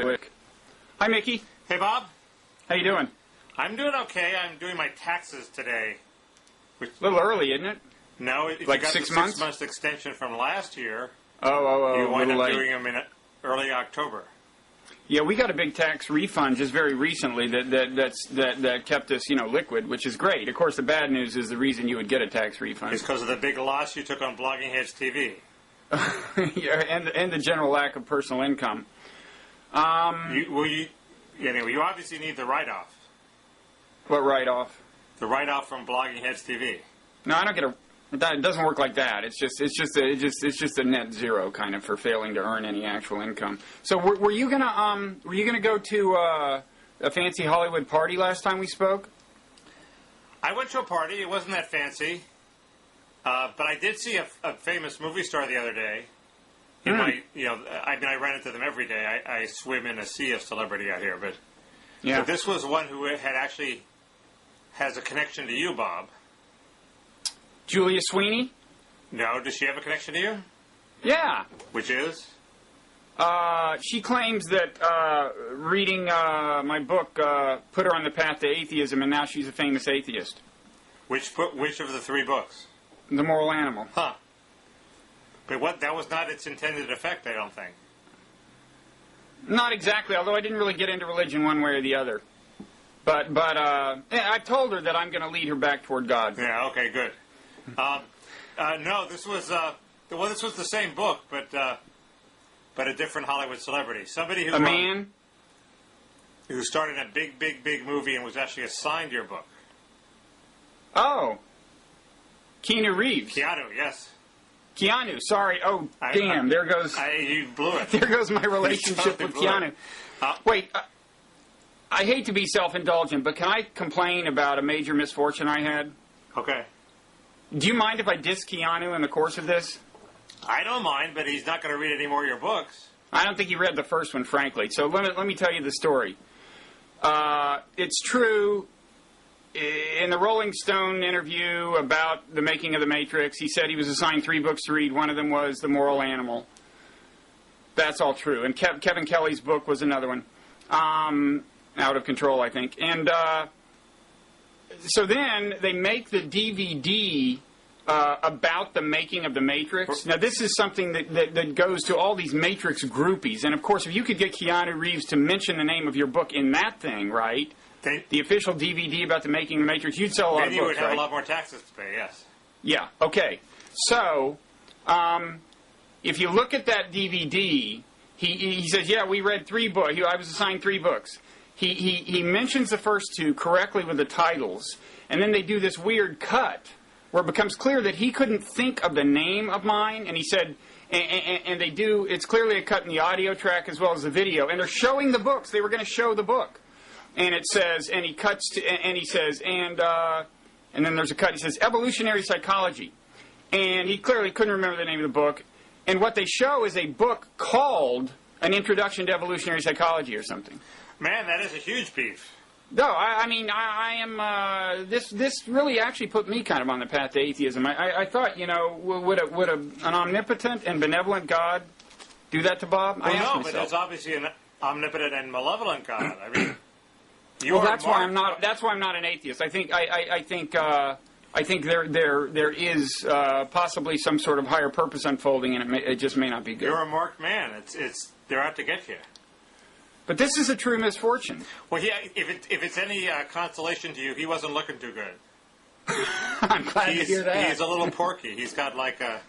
click. Hi, Mickey. Hey, Bob. How you doing? I'm doing okay. I'm doing my taxes today. A little early, isn't it? No, if like you got 6 the months? 6 months extension from last year, Oh, you wind up late. doing them in early October. Yeah, we got a big tax refund just very recently that kept us, liquid, which is great. Of course, the bad news is the reason you would get a tax refund. It's because of the big loss you took on Blogging Heads TV. Yeah, and the general lack of personal income. Anyway, you obviously need the write-off. What write-off? The write-off from Blogging Heads TV. No, I don't get a. It doesn't work like that. It's just a net zero kind of for failing to earn any actual income. So were you gonna go to a fancy Hollywood party last time we spoke? I went to a party. It wasn't that fancy, but I did see a famous movie star the other day. I run into them every day. I swim in a sea of celebrity out here, but this was one who had actually has a connection to you, Bob. Julia Sweeney? No, does she have a connection to you? Yeah. Which is? She claims that reading my book put her on the path to atheism, and now she's a famous atheist. Which of the 3 books? The Moral Animal. Huh. But that was not its intended effect, I don't think. Not exactly, although I didn't really get into religion one way or the other. But I told her that I'm going to lead her back toward God. Yeah, okay, good. No, this was the same book, but a different Hollywood celebrity. Somebody who man who started a big movie and was actually assigned your book. Oh, Keanu Reeves. Keanu, yes. Keanu, sorry. Oh, damn! There goes. You blew it. There goes my relationship with Keanu. Wait, I hate to be self-indulgent, but can I complain about a major misfortune I had? Okay. Do you mind if I diss Keanu in the course of this? I don't mind, but he's not going to read any more of your books. I don't think he read the first one, frankly. So let me tell you the story. It's true. In the Rolling Stone interview about the making of The Matrix, he said he was assigned 3 books to read. One of them was The Moral Animal. That's all true. And Kevin Kelly's book was another one. Out of Control, I think. And so then they make the DVD about the making of The Matrix. Now, this is something that goes to all these Matrix groupies. And, of course, if you could get Keanu Reeves to mention the name of your book in that thing, right, the official DVD about the making of The Matrix, you'd sell a lot of books, right? Then you would have a lot more taxes to pay, yes. Yeah, okay. So, if you look at that DVD, he says, yeah, we read 3 books. I was assigned 3 books. He mentions the first 2 correctly with the titles, and then they do this weird cut where it becomes clear that he couldn't think of the name of mine, and he said, and they do, it's clearly a cut in the audio track as well as the video, and they're showing the books. They were going to show the book. And it says, and he cuts to, and he says, and then there's a cut, he says, evolutionary psychology. And he clearly couldn't remember the name of the book. And what they show is a book called An Introduction to Evolutionary Psychology or something. Man, that is a huge beef. No, I mean, I am, this really actually put me kind of on the path to atheism. I thought, would an omnipotent and benevolent God do that to Bob? Well, no, but there's obviously an omnipotent and malevolent God. I mean, that's why I'm not. That's why I'm not an atheist. I think there is possibly some sort of higher purpose unfolding, and it just may not be good. You're a marked man. They're out to get you. But this is a true misfortune. Well, if it's any consolation to you, he wasn't looking too good. I'm glad to hear that. He's a little porky. He's got like a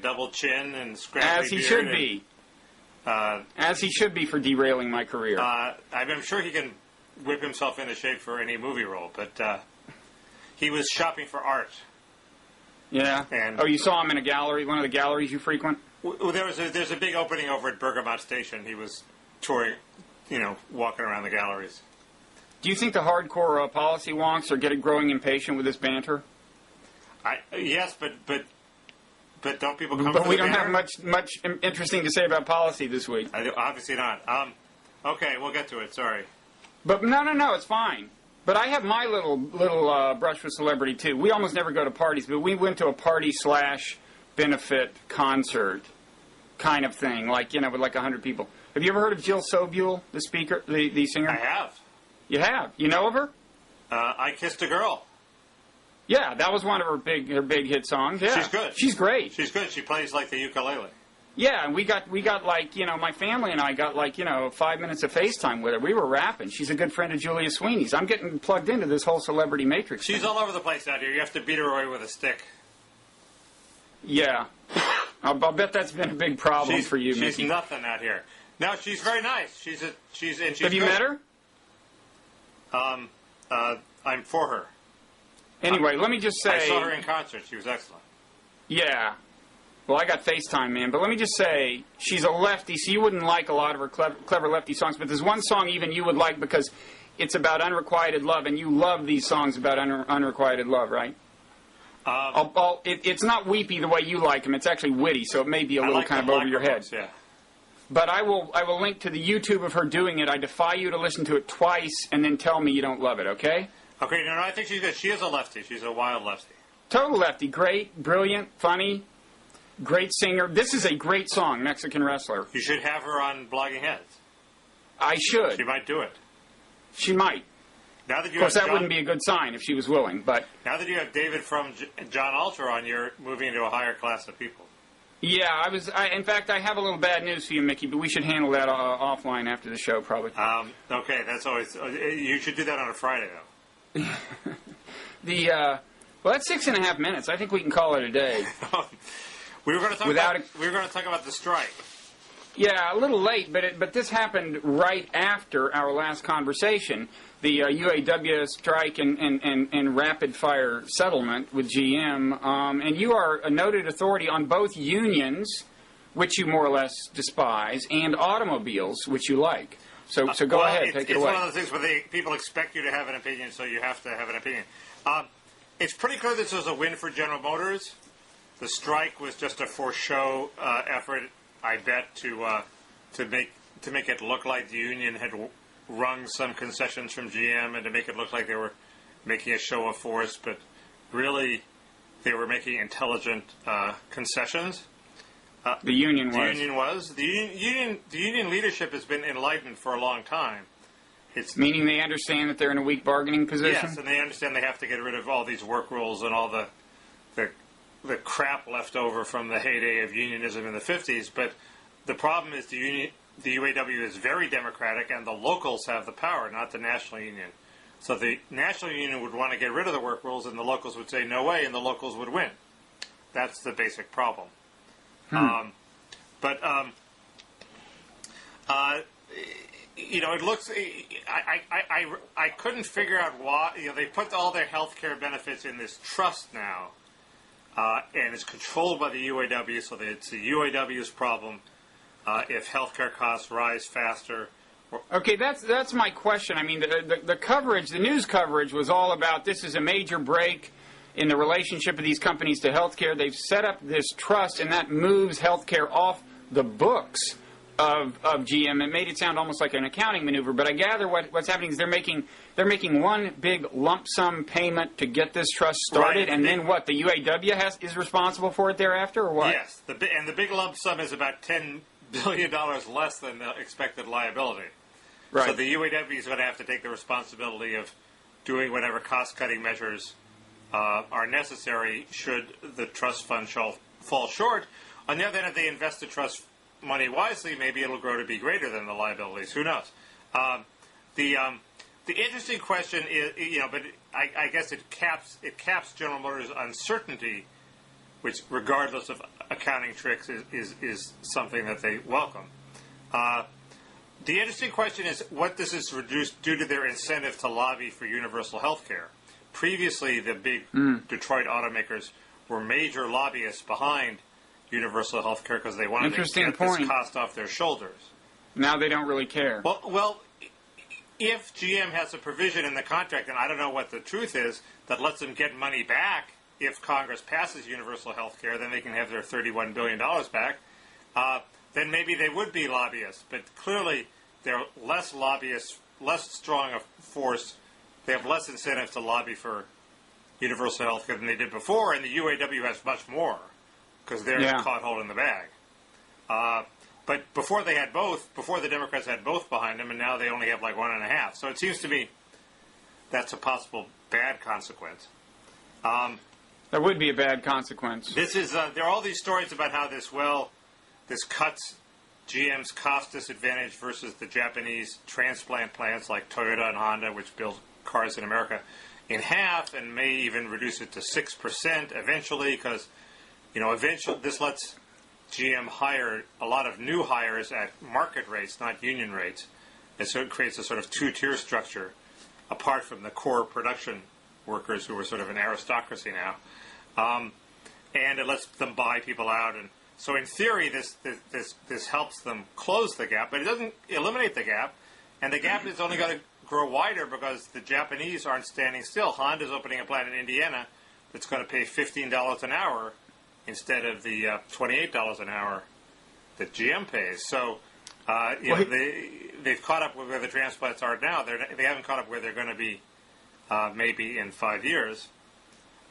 double chin and scrappy as he beard should be. As he should be for derailing my career. I'm sure he can whip himself into shape for any movie role, but he was shopping for art. Yeah. And you saw him in a gallery, one of the galleries you frequent? Well, there's a big opening over at Bergamot Station. He was touring, walking around the galleries. Do you think the hardcore policy wonks are growing impatient with this banter? Yes, but don't people come? But we don't have much interesting to say about policy this week. Obviously not. Okay, we'll get to it. Sorry. But no, it's fine. But I have my little brush with celebrity too. We almost never go to parties, but we went to a party/benefit concert kind of thing, like with like 100 people. Have you ever heard of Jill Sobule, the speaker, the singer? I have. You have. You know of her? I Kissed a Girl. Yeah, that was one of her big hit songs. Yeah, She's good. She's great. She's good. She plays like the ukulele. Yeah, and we got like, my family and I got like, 5 minutes of FaceTime with her. We were rapping. She's a good friend of Julia Sweeney's. I'm getting plugged into this whole celebrity matrix. She's all over the place out here. You have to beat her away with a stick. Yeah. I'll bet that's been a big problem for you, Mickey. She's nothing out here. No, she's very nice. She's Have you met her? I'm for her. Anyway, let me just say... I saw her in concert. She was excellent. Yeah. Well, I got FaceTime, man. But let me just say, she's a lefty, so you wouldn't like a lot of her clever lefty songs. But there's one song even you would like because it's about unrequited love, and you love these songs about unrequited love, right? It's not weepy the way you like them. It's actually witty, so it may be a little kind of over your head. Books, yeah. But I will link to the YouTube of her doing it. I defy you to listen to it twice and then tell me you don't love it, okay? Okay, no, I think she's good. She is a lefty. She's a wild lefty. Total lefty. Great, brilliant, funny, great singer. This is a great song, Mexican Wrestler. You should have her on Blogging Heads. I should. She might do it. She might. Now that you of course, have that wouldn't be a good sign if she was willing, but... Now that you have David from John Alter on, you're moving into a higher class of people. Yeah, in fact, I have a little bad news for you, Mickey, but we should handle that offline after the show, probably. Okay, that's always... you should do that on a Friday, though. Well, that's 6.5 minutes. I think we can call it a day. we were going to talk about the strike. Yeah, a little late, but this happened right after our last conversation. The UAW strike and rapid-fire settlement with GM. And you are a noted authority on both unions, which you more or less despise, and automobiles, which you like. So go ahead, take it away. It's one of those things where people expect you to have an opinion, so you have to have an opinion. It's pretty clear this was a win for General Motors. The strike was just a for-show effort, I bet, to make it look like the union had wrung some concessions from GM and to make it look like they were making a show of force, but really they were making intelligent concessions. The union was. The union leadership has been enlightened for a long time. Meaning they understand that they're in a weak bargaining position? Yes, and they understand they have to get rid of all these work rules and all the crap left over from the heyday of unionism in the 50s. But the problem is the UAW is very democratic, and the locals have the power, not the national union. So the national union would want to get rid of the work rules, and the locals would say no way, and the locals would win. That's the basic problem. It looks. I couldn't figure out why. They put all their health care benefits in this trust now, and it's controlled by the UAW, so that it's the UAW's problem if health care costs rise faster. Okay, that's my question. I mean, the coverage, the news coverage, was all about this is a major break in the relationship of these companies to healthcare. They've set up this trust, and that moves healthcare off the books of GM. It made it sound almost like an accounting maneuver, but I gather what's happening is they're making one big lump sum payment to get this trust started, right, and then what? The UAW is responsible for it thereafter, or what? Yes, and the big lump sum is about $10 billion less than the expected liability. Right. So the UAW is going to have to take the responsibility of doing whatever cost-cutting measures are necessary should the trust fund fall short. On the other hand, if they invest the trust money wisely, maybe it'll grow to be greater than the liabilities. Who knows? The interesting question is, but I guess it caps General Motors' uncertainty, which, regardless of accounting tricks, is something that they welcome. The interesting question is what this is reduced due to their incentive to lobby for universal health care. Previously, the big Detroit automakers were major lobbyists behind universal health care because they wanted to get this cost off their shoulders. Now they don't really care. Well, if GM has a provision in the contract, and I don't know what the truth is, that lets them get money back if Congress passes universal health care, then they can have their $31 billion back, then maybe they would be lobbyists. But clearly they're less lobbyists, less strong a force. They have less incentive to lobby for universal health care than they did before, and the UAW has much more, because they're caught holding the bag. But before they had both, before the Democrats had both behind them, and now they only have like 1.5. So it seems to me that's a possible bad consequence. That would be a bad consequence. This is there are all these stories about how this cuts GM's cost disadvantage versus the Japanese transplant plants like Toyota and Honda, which build cars in America, in half, and may even reduce it to 6% eventually, because eventually this lets GM hire a lot of new hires at market rates, not union rates, and so it creates a sort of two-tier structure apart from the core production workers who are sort of an aristocracy now, and it lets them buy people out, and so in theory this helps them close the gap, but it doesn't eliminate the gap, and the gap is only going to grow wider because the Japanese aren't standing still. Honda's opening a plant in Indiana that's going to pay $15 an hour instead of the $28 an hour that GM pays. So they've caught up with where the transplants are now. They haven't caught up where they're going to be maybe in 5 years.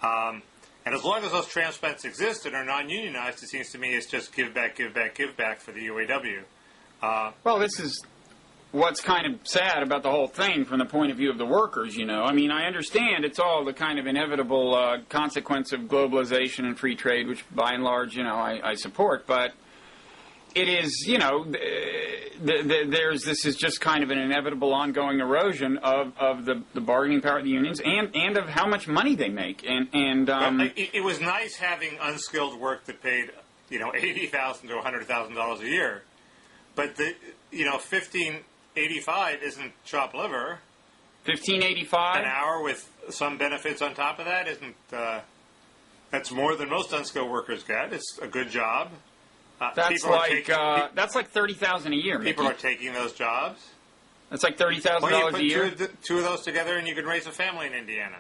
And as long as those transplants exist and are non-unionized, it seems to me it's just give back for the UAW. Well, this is what's kind of sad about the whole thing from the point of view of the workers, I mean, I understand it's all the kind of inevitable consequence of globalization and free trade, which by and large, I support, but it is, this is just kind of an inevitable ongoing erosion of the bargaining power of the unions and of how much money they make. It was nice having unskilled work that paid, $80,000 to $100,000 a year, but $15.85 isn't chopped liver. $15.85 an hour with some benefits on top of that isn't. That's more than most unskilled workers get. It's a good job. That's like $30,000 a year. People Mickey. are taking those jobs. That's like $30,000 a year. Two of those together, and you can raise a family in Indiana.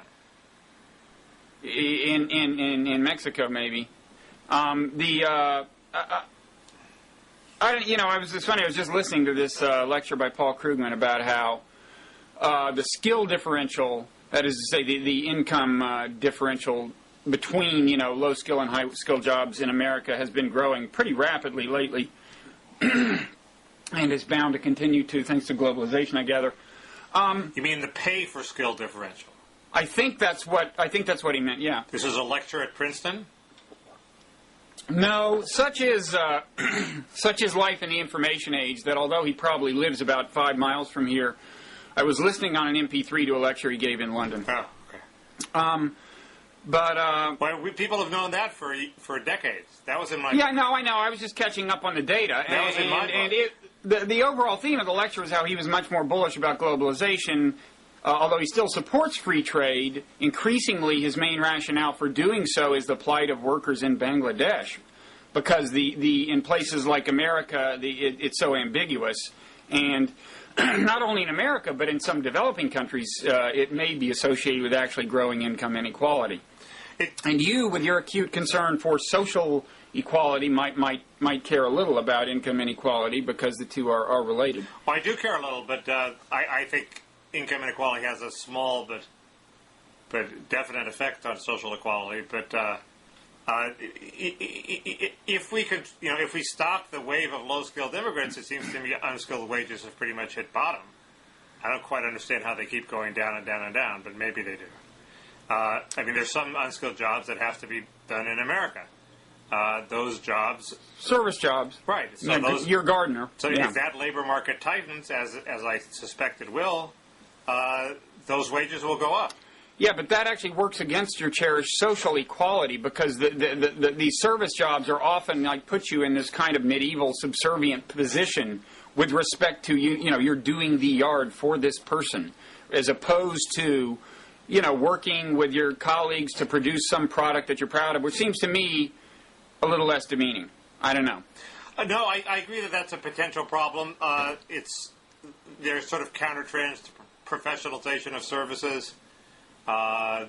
In Mexico, maybe. It's funny. I was just listening to this lecture by Paul Krugman about how the skill differential, that is to say, the income differential between low skill and high skill jobs in America has been growing pretty rapidly lately, and is bound to continue to thanks to globalization, I gather. You mean the pay for skill differential? I think that's what he meant. Yeah. This is a lecture at Princeton. No, such is life in the information age that although he probably lives about 5 miles from here, I was listening on an MP3 to a lecture he gave in London. Oh, okay. People have known that for decades. That was in my... Yeah, no, I know. I was just catching up on the data. That was in my book. The overall theme of the lecture was how he was much more bullish about globalization, although he still supports free trade. Increasingly, his main rationale for doing so is the plight of workers in Bangladesh, because in places like America, it's so ambiguous. And not only in America, but in some developing countries, it may be associated with actually growing income inequality. And you, with your acute concern for social equality, might care a little about income inequality because the two are related. Well, I do care a little, but I think income inequality has a small but definite effect on social equality. But if we stop the wave of low-skilled immigrants, it seems to me unskilled wages have pretty much hit bottom. I don't quite understand how they keep going down and down and down, but maybe they do. There's some unskilled jobs that have to be done in America. Those jobs... Service jobs. Right. So you're a gardener. So if that labor market tightens, as I suspect it will, those wages will go up. Yeah, but that actually works against your cherished social equality, because these service jobs are often put you in this kind of medieval subservient position with respect to you're doing the yard for this person, as opposed to working with your colleagues to produce some product that you're proud of, which seems to me a little less demeaning. I don't know. No, I agree that that's a potential problem. There's sort of counter trends to professionalization of services. It's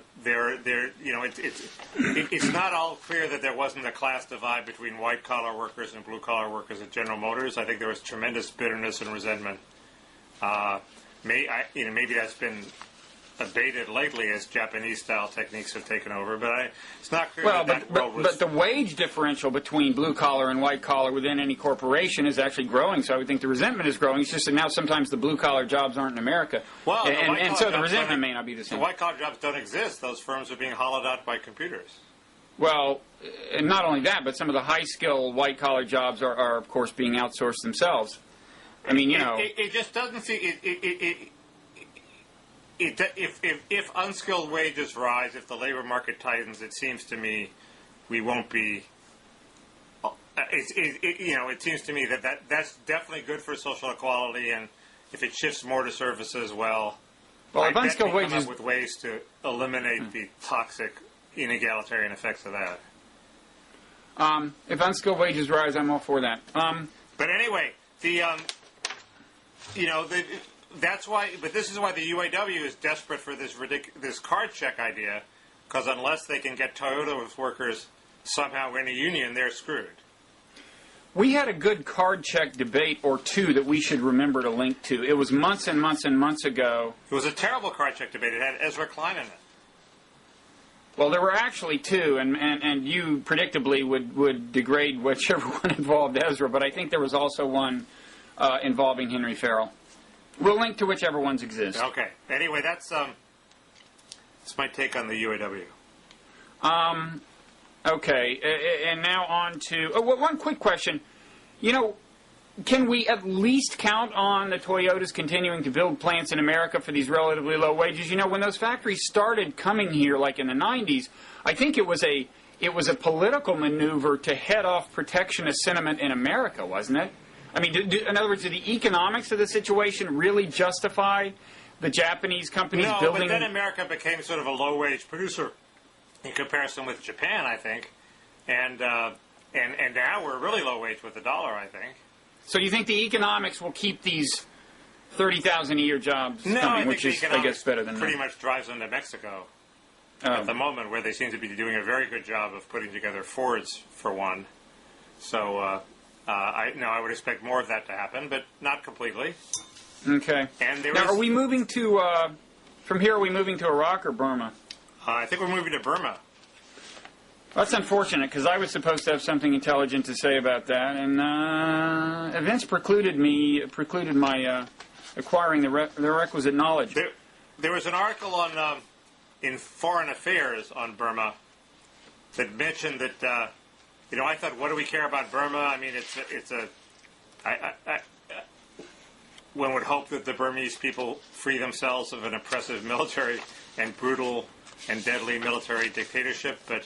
not all clear that there wasn't a class divide between white collar workers and blue collar workers at General Motors. I think there was tremendous bitterness and resentment. Maybe that's been abated lately as Japanese-style techniques have taken over, but it's not clear Well, that world was... but the wage differential between blue-collar and white-collar within any corporation is actually growing, so I would think the resentment is growing. It's just that now sometimes the blue-collar jobs aren't in America, well, and so the resentment may not be the same. The white-collar jobs don't exist. Those firms are being hollowed out by computers. Well, and not only that, but some of the high-skill white-collar jobs are, of course, being outsourced themselves. I mean, you know... It just doesn't seem... If unskilled wages rise, if the labor market tightens, it seems to me we won't be... It seems to me that's definitely good for social equality, and if it shifts more to services, well if unskilled wages... come up with ways to eliminate the toxic, inegalitarian effects of that. If unskilled wages rise, I'm all for that. But anyway, that's why. But this is why the UAW is desperate for this card check idea, because unless they can get Toyota workers somehow in a union, they're screwed. We had a good card check debate or two that we should remember to link to. It was months and months and months ago. It was a terrible card check debate. It had Ezra Klein in it. Well, there were actually two, and you predictably would degrade whichever one involved Ezra, but I think there was also one involving Henry Farrell. We'll link to whichever ones exist. Okay. Anyway, that's my take on the UAW. Okay, and now on to... one quick question. Can we at least count on the Toyotas continuing to build plants in America for these relatively low wages? When those factories started coming here, like in the 90s, I think it was a political maneuver to head off protectionist sentiment in America, wasn't it? I mean, in other words, do the economics of the situation really justify the Japanese companies building... No, but then America became sort of a low-wage producer in comparison with Japan, I think. And now we're really low-wage with the dollar, I think. So you think the economics will keep these 30,000 a year jobs coming, which is, I guess, better than pretty much drives them to Mexico at the moment, where they seem to be doing a very good job of putting together Fords, for one. So, I would expect more of that to happen, but not completely. Okay. And now, are we moving to, from here, are we moving to Iraq or Burma? I think we're moving to Burma. That's unfortunate, because I was supposed to have something intelligent to say about that, and events precluded my acquiring the requisite knowledge. There was an article on in Foreign Affairs on Burma that mentioned that I thought, what do we care about Burma? I mean, one would hope that the Burmese people free themselves of an oppressive military and brutal and deadly military dictatorship, but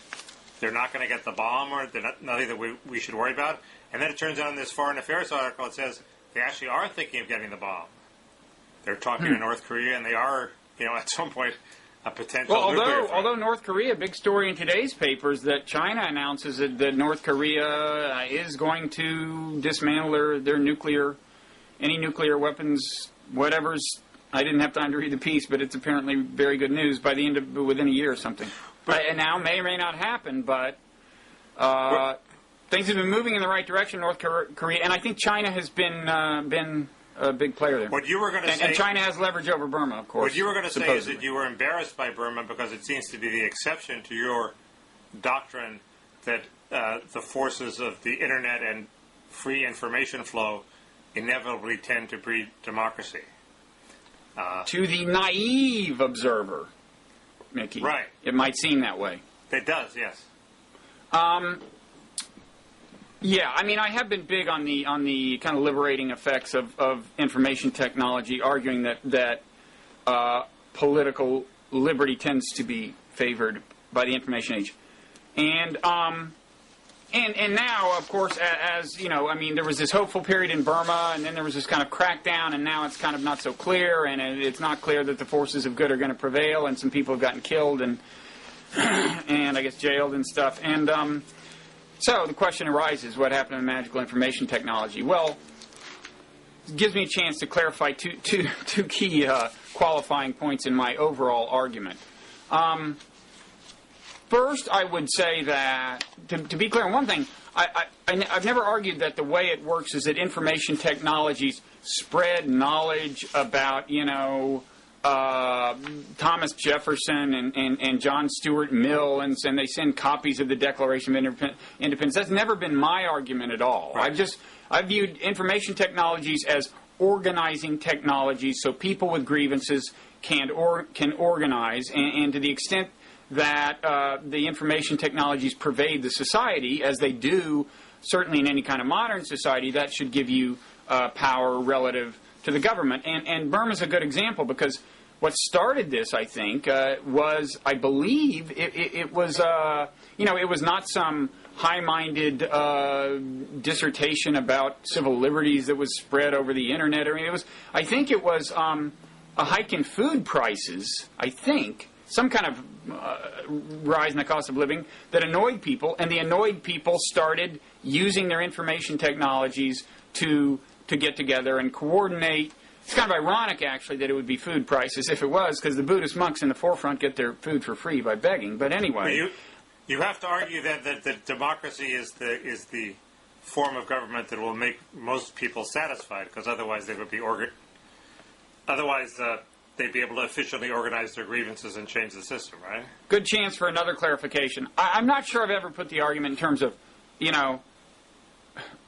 they're not going to get the bomb, or they're nothing that we should worry about. And then it turns out in this Foreign Affairs article, it says they actually are thinking of getting the bomb. They're talking to North Korea, and they are, at some point, a potential nuclear threat. Although North Korea, big story in today's papers that China announces that North Korea is going to dismantle their any nuclear weapons, whatever's. I didn't have time to read the piece, but it's apparently very good news within a year or something. And now may or may not happen, but things have been moving in the right direction in North Korea, and I think China has been a big player there. What you were going to say, and China has leverage over Burma, of course. What you were going to say is that you were embarrassed by Burma because it seems to be the exception to your doctrine that the forces of the internet and free information flow inevitably tend to breed democracy. To the naive observer, Mickey. Right. It might seem that way. It does, yes. Yeah, I mean, I have been big on the kind of liberating effects of information technology, arguing that political liberty tends to be favored by the information age. And now, of course, as you know, I mean, there was this hopeful period in Burma, and then there was this kind of crackdown, and now it's kind of not so clear, and it's not clear that the forces of good are going to prevail, and some people have gotten killed and I guess jailed and stuff. And so the question arises: what happened to magical information technology? Well, it gives me a chance to clarify two key qualifying points in my overall argument. First, I would say that, to be clear on one thing, I've never argued that the way it works is that information technologies spread knowledge about, Thomas Jefferson and John Stuart Mill, and they send copies of the Declaration of Independence. That's never been my argument at all. Right. I've viewed information technologies as organizing technologies, so people with grievances can organize, and to the extent that the information technologies pervade the society, as they do certainly in any kind of modern society, that should give you power relative to the government. And Burma's a good example, because what started this, I think, was, I believe, it was, it was not some high-minded dissertation about civil liberties that was spread over the internet. I think it was a hike in food prices, I think, some kind of rise in the cost of living that annoyed people, and the annoyed people started using their information technologies to get together and coordinate. It's kind of ironic, actually, that it would be food prices if it was, because the Buddhist monks in the forefront get their food for free by begging. But anyway, you have to argue that democracy is the form of government that will make most people satisfied, because otherwise they would be they'd be able to efficiently organize their grievances and change the system, right? Good chance for another clarification. I'm not sure I've ever put the argument in terms of,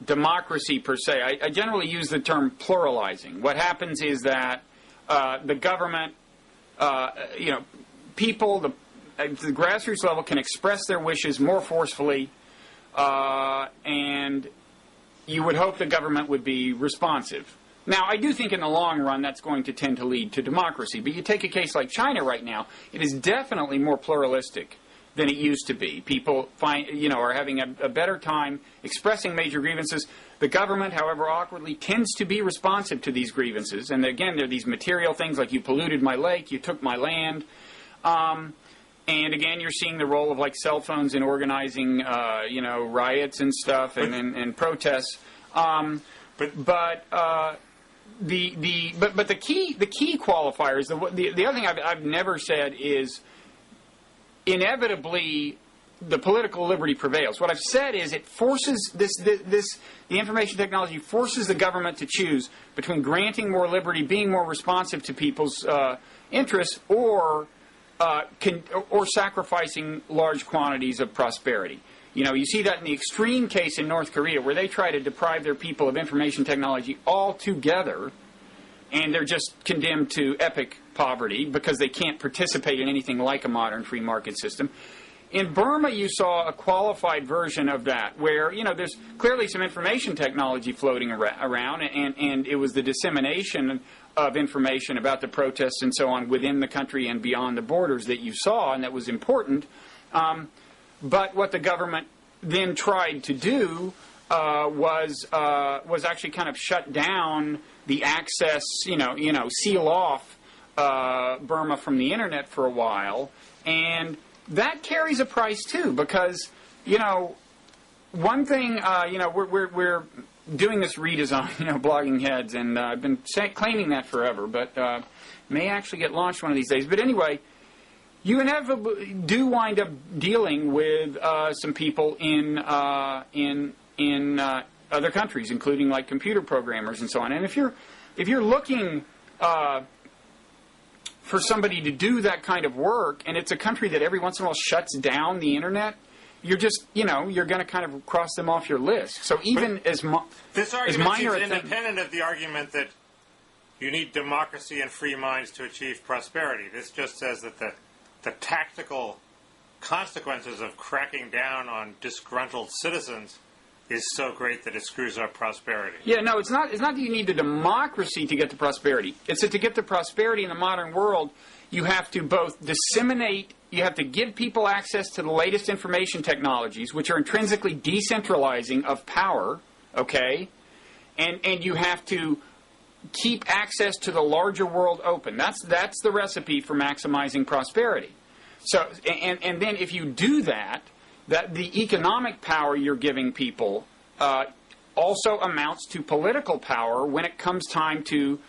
democracy per se. I generally use the term pluralizing. What happens is that the government, people, at the grassroots level can express their wishes more forcefully, and you would hope the government would be responsive. Now, I do think in the long run that's going to tend to lead to democracy. But you take a case like China right now, it is definitely more pluralistic than it used to be. People are having a better time expressing major grievances. The government, however awkwardly, tends to be responsive to these grievances. And again, there are these material things like, you polluted my lake, you took my land. And again, you're seeing the role of cell phones in organizing, riots and stuff and protests. But the key qualifiers, the other thing I've never said is, inevitably the political liberty prevails. What I've said is it forces the information technology forces the government to choose between granting more liberty, being more responsive to people's interests, or sacrificing large quantities of prosperity. You see that in the extreme case in North Korea, where they try to deprive their people of information technology altogether, and they're just condemned to epic poverty because they can't participate in anything like a modern free market system. In Burma, you saw a qualified version of that, where, there's clearly some information technology floating around, and it was the dissemination of information about the protests and so on within the country and beyond the borders that you saw, and that was important. But what the government then tried to do was actually kind of shut down the access, seal off Burma from the internet for a while, and that carries a price too, because one thing, we're doing this redesign, Blogging Heads, and I've been claiming that forever, but may actually get launched one of these days. But anyway, you inevitably do wind up dealing with some people in other countries, including like computer programmers and so on. And if you're looking for somebody to do that kind of work, and it's a country that every once in a while shuts down the internet, you're just you're going to kind of cross them off your list. So even this argument minor is independent of the argument that you need democracy and free minds to achieve prosperity. This just says that the tactical consequences of cracking down on disgruntled citizens is so great that it screws up prosperity. Yeah, no, it's not that you need the democracy to get to prosperity. It's that to get to prosperity in the modern world, you have to both disseminate, you have to give people access to the latest information technologies, which are intrinsically decentralizing of power, okay? And you have to keep access to the larger world open. That's the recipe for maximizing prosperity. So, and then if you do that the economic power you're giving people also amounts to political power when it comes time to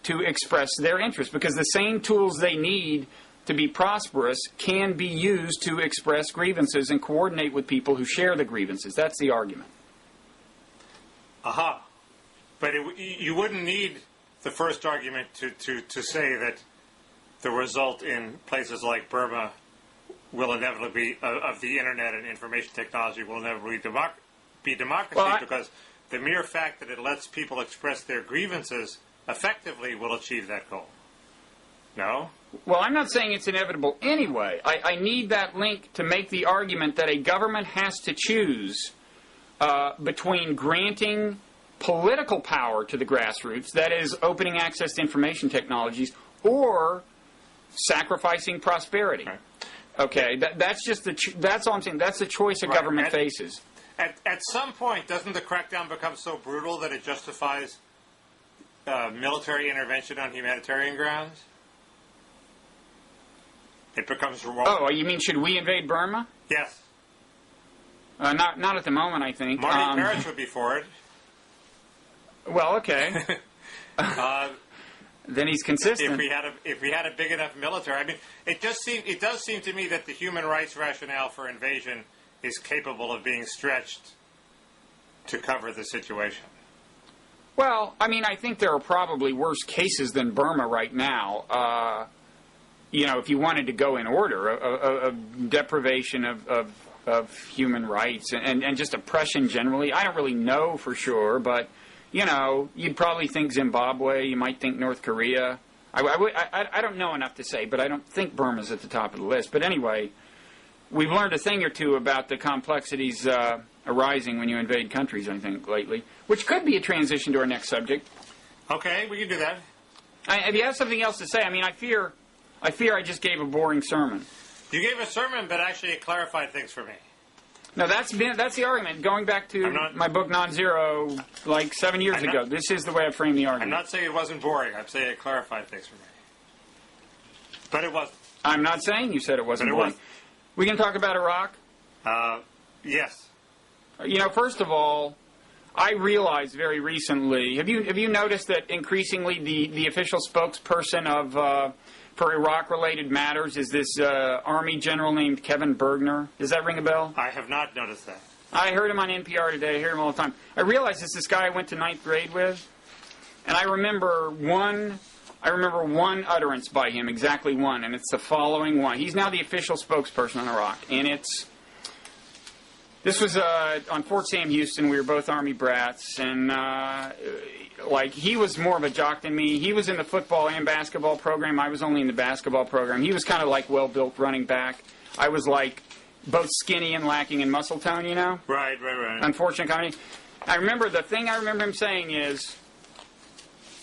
express their interests, because the same tools they need to be prosperous can be used to express grievances and coordinate with people who share the grievances. That's the argument. Aha. But you wouldn't need the first argument to say that the result in places like Burma will inevitably be, of the internet and information technology, will inevitably be democracy, because the mere fact that it lets people express their grievances effectively will achieve that goal. No? Well, I'm not saying it's inevitable anyway. I need that link to make the argument that a government has to choose between granting political power to the grassroots, that is, opening access to information technologies, or sacrificing prosperity. Right. Okay, that's just that's all I'm saying. That's the choice a government faces. At some point, doesn't the crackdown become so brutal that it justifies military intervention on humanitarian grounds? It becomes remote. Oh, you mean should we invade Burma? Yes. Not at the moment, I think. Marty Parrish would be for it. Well, okay. Then he's consistent. If we had a big enough military, I mean, it does seem to me that the human rights rationale for invasion is capable of being stretched to cover the situation. Well, I mean, I think there are probably worse cases than Burma right now. If you wanted to go in order of deprivation of human rights and just oppression generally. I don't really know for sure, but you'd probably think Zimbabwe. You might think North Korea. I don't know enough to say, but I don't think Burma's at the top of the list. But anyway, we've learned a thing or two about the complexities arising when you invade countries, I think, lately, which could be a transition to our next subject. Okay, we can do that. If you have something else to say, I mean, I fear I just gave a boring sermon. You gave a sermon, but actually it clarified things for me. No, that's the argument. Going back to my book Nonzero, like 7 years ago, this is the way I framed the argument. I'm not saying it wasn't boring. I'm saying it clarified things for me. But it wasn't. I'm not saying you said it wasn't boring. We can talk about Iraq? Yes. First of all, I realized very recently. Have you noticed that increasingly the official spokesperson of for Iraq-related matters is this Army general named Kevin Bergner? Does that ring a bell? I have not noticed that. I heard him on NPR today. I hear him all the time. I realized it's this guy I went to 9th grade with, and I remember one utterance by him, exactly one, and it's the following one. He's now the official spokesperson on Iraq, and this was on Fort Sam Houston. We were both Army brats, and he was more of a jock than me. He was in the football and basketball program. I was only in the basketball program. He was kind of like well-built running back. I was like both skinny and lacking in muscle tone, Right. Unfortunate comedy. The thing I remember him saying is,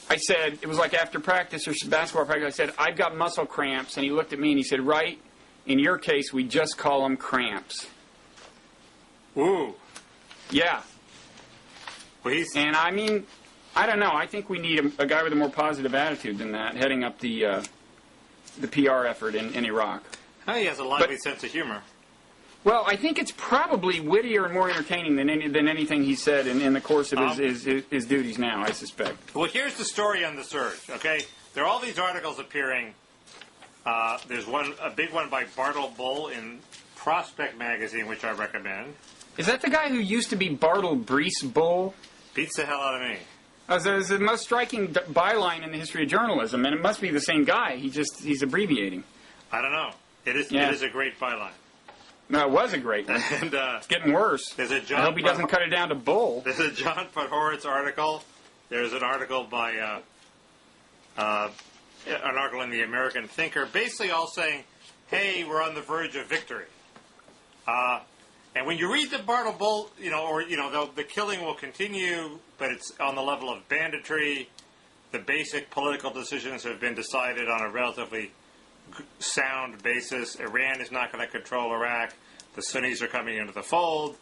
I said, it was like after practice or basketball practice, I said, I've got muscle cramps. And he looked at me and he said, Wright, in your case, we just call them cramps. Ooh. Yeah. Well, and I mean, I don't know. I think we need a guy with a more positive attitude than that heading up the PR effort in Iraq. He has a lively sense of humor. Well, I think it's probably wittier and more entertaining than anything he said in the course of his duties now, I suspect. Well, here's the story on the surge, okay? There are all these articles appearing. There's a big one by Bartle Bull in Prospect Magazine, which I recommend. Is that the guy who used to be Bartle Brees Bull? Beats the hell out of me. It's the most striking byline in the history of journalism, and it must be the same guy. He's abbreviating. I don't know. It is a great byline. No, it was a great one. And it's getting worse. I hope he doesn't cut it down to Bull. There's a John Podhoretz article. There's an article by an article in the American Thinker, basically all saying, "Hey, we're on the verge of victory." And when you read the Bartle Bull, the killing will continue, but it's on the level of banditry. The basic political decisions have been decided on a relatively sound basis. Iran is not going to control Iraq. The Sunnis are coming into the fold.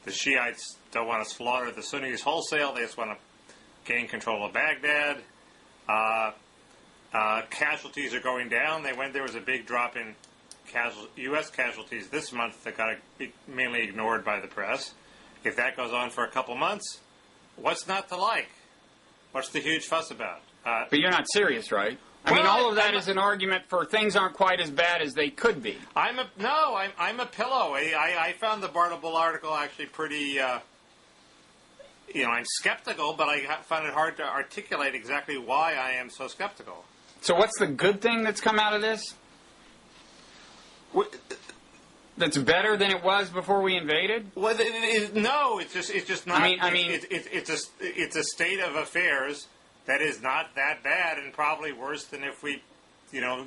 The Shiites don't want to slaughter the Sunnis wholesale. They just want to gain control of Baghdad. Casualties are going down. There was a big drop in U.S. casualties this month that got mainly ignored by the press. If that goes on for a couple months, what's not to like? What's the huge fuss about? But you're not serious, right? I mean, all of that is an argument for things aren't quite as bad as they could be. I'm a pillow. I found the Bartle Bull article actually pretty. I'm skeptical, but I found it hard to articulate exactly why I am so skeptical. So what's the good thing that's come out of this? That's better than it was before we invaded? Well, no, it's just not. I mean, it's a state of affairs that is not that bad, and probably worse than if we,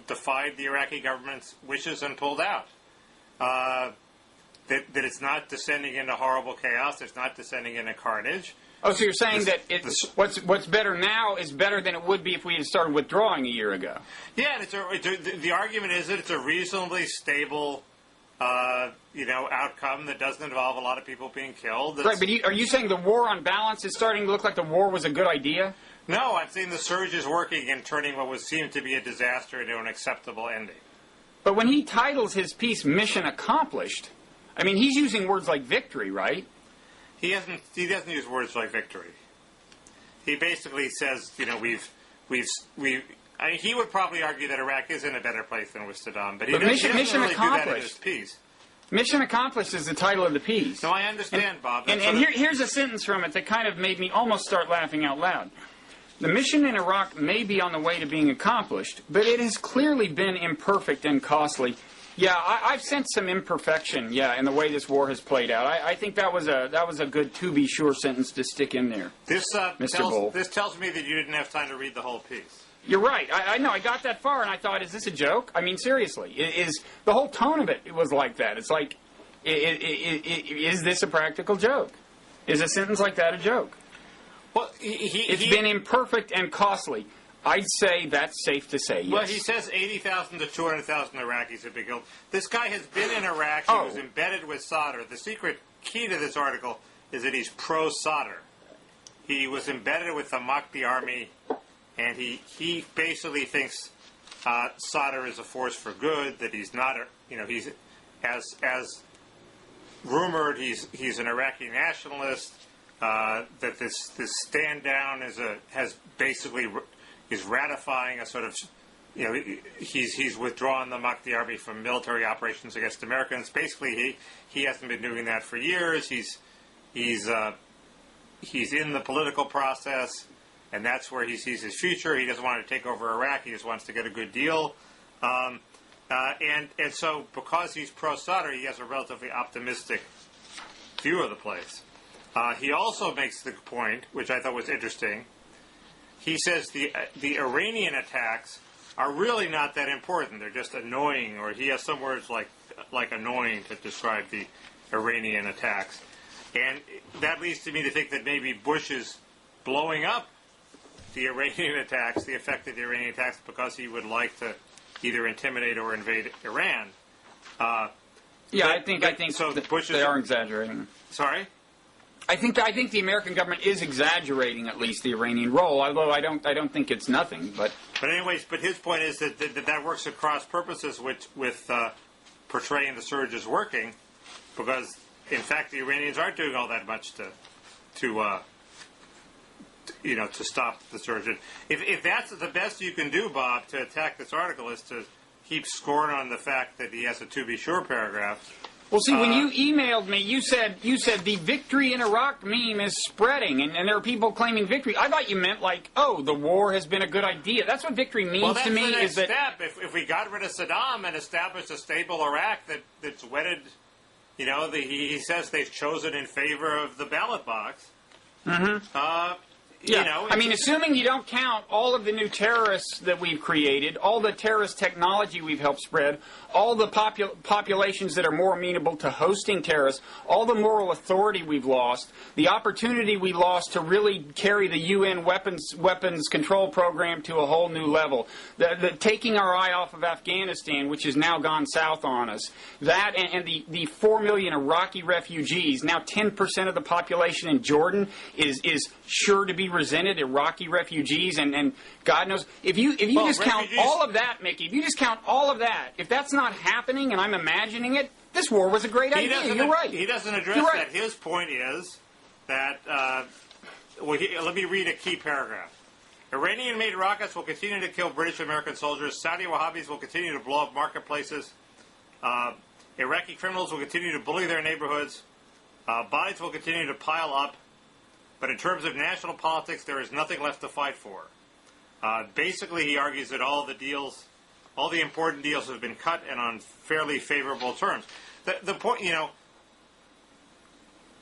defied the Iraqi government's wishes and pulled out. That it's not descending into horrible chaos. It's not descending into carnage. Oh, so you're saying that what's better now is better than it would be if we had started withdrawing a year ago? Yeah, the argument is that it's a reasonably stable, outcome that doesn't involve a lot of people being killed. Right, but are you saying the war on balance is starting to look like the war was a good idea? No, I'm saying the surge is working and turning what would seem to be a disaster into an acceptable ending. But when he titles his piece "Mission Accomplished," I mean, he's using words like victory, right? He doesn't use words like victory. He basically says, he would probably argue that Iraq is in a better place than with Saddam, but he doesn't really do that in his piece. Mission Accomplished is the title of the piece. No, I understand, Bob. And here's a sentence from it that kind of made me almost start laughing out loud. The mission in Iraq may be on the way to being accomplished, but it has clearly been imperfect and costly. Yeah, I've sensed some imperfection, in the way this war has played out. I think that was a good to be sure sentence to stick in there. This tells me that you didn't have time to read the whole piece. You're right. I know. I got that far, and I thought, is this a joke? I mean, seriously, is the whole tone of it was like that? It's like, is this a practical joke? Is a sentence like that a joke? Well, it's been imperfect and costly. I'd say that's safe to say, yes. Well, he says 80,000 to 200,000 Iraqis have been killed. This guy has been in Iraq. He was embedded with Sadr. The secret key to this article is that he's pro-Sadr. He was embedded with the Mahdi army, and he basically thinks Sadr is a force for good, that he's not, he's, as rumored, he's an Iraqi nationalist, that this stand down has basically... He's ratifying a sort of, he's withdrawn the Mahdi army from military operations against Americans. Basically, he hasn't been doing that for years. He's in the political process, and that's where he sees his future. He doesn't want to take over Iraq. He just wants to get a good deal. And so, because he's pro-Sadr, he has a relatively optimistic view of the place. He also makes the point, which I thought was interesting. He says the Iranian attacks are really not that important. They're just annoying, or he has some words like annoying to describe the Iranian attacks. And that leads to me to think that maybe Bush is blowing up the Iranian attacks, the effect of the Iranian attacks, because he would like to either intimidate or invade Iran. I think so. They are exaggerating. Sorry? I think the American government is exaggerating at least the Iranian role, although I don't think it's nothing. But anyways, his point is that works at cross purposes with portraying the surge as working, because in fact the Iranians aren't doing all that much to stop the surge. If that's the best you can do, Bob, to attack this article is to heap scorn on the fact that he has a to be sure paragraph. Well, see, when you emailed me, you said the victory in Iraq meme is spreading, and there are people claiming victory. I thought you meant the war has been a good idea. That's what victory means to me. Well, that's the next step. If we got rid of Saddam and established a stable Iraq that's wedded, he says they've chosen in favor of the ballot box. Mm-hmm. I mean, assuming you don't count all of the new terrorists that we've created, all the terrorist technology we've helped spread, all the populations that are more amenable to hosting terrorists, all the moral authority we've lost, the opportunity we lost to really carry the UN weapons control program to a whole new level, the taking our eye off of Afghanistan, which has now gone south on us, that and the 4 million Iraqi refugees, now 10% of the population in Jordan is sure to be resented, Iraqi refugees, and God knows, if you just count all of that, Mickey, if you just count all of that, if that's not happening and I'm imagining it, this war was a great idea. You're right. He doesn't address that. His point is that, let me read a key paragraph. Iranian-made rockets will continue to kill British American soldiers. Saudi Wahhabis will continue to blow up marketplaces. Iraqi criminals will continue to bully their neighborhoods. Bodies will continue to pile up. But in terms of national politics, there is nothing left to fight for. Basically, he argues that all the important deals have been cut and on fairly favorable terms. The point,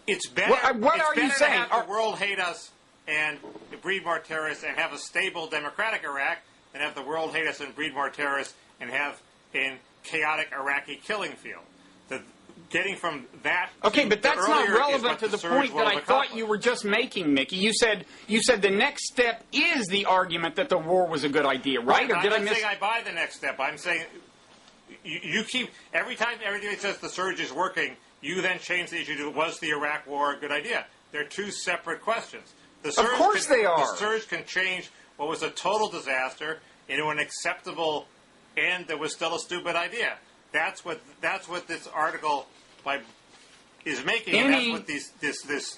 it's better. What are you saying? To have the world hate us and breed more terrorists and have a stable democratic Iraq than have the world hate us and breed more terrorists and have a chaotic Iraqi killing field. Getting from that. Okay, but that's not relevant to the point that I thought you were just making, Mickey. You said the next step is the argument that the war was a good idea, right? Or did I miss? I'm saying I buy the next step. I'm saying you keep every time everybody says the surge is working, you then change the issue to was the Iraq war a good idea? They're two separate questions. Of course they are. The surge can change what was a total disaster into an acceptable end that was still a stupid idea. That's what this article is making.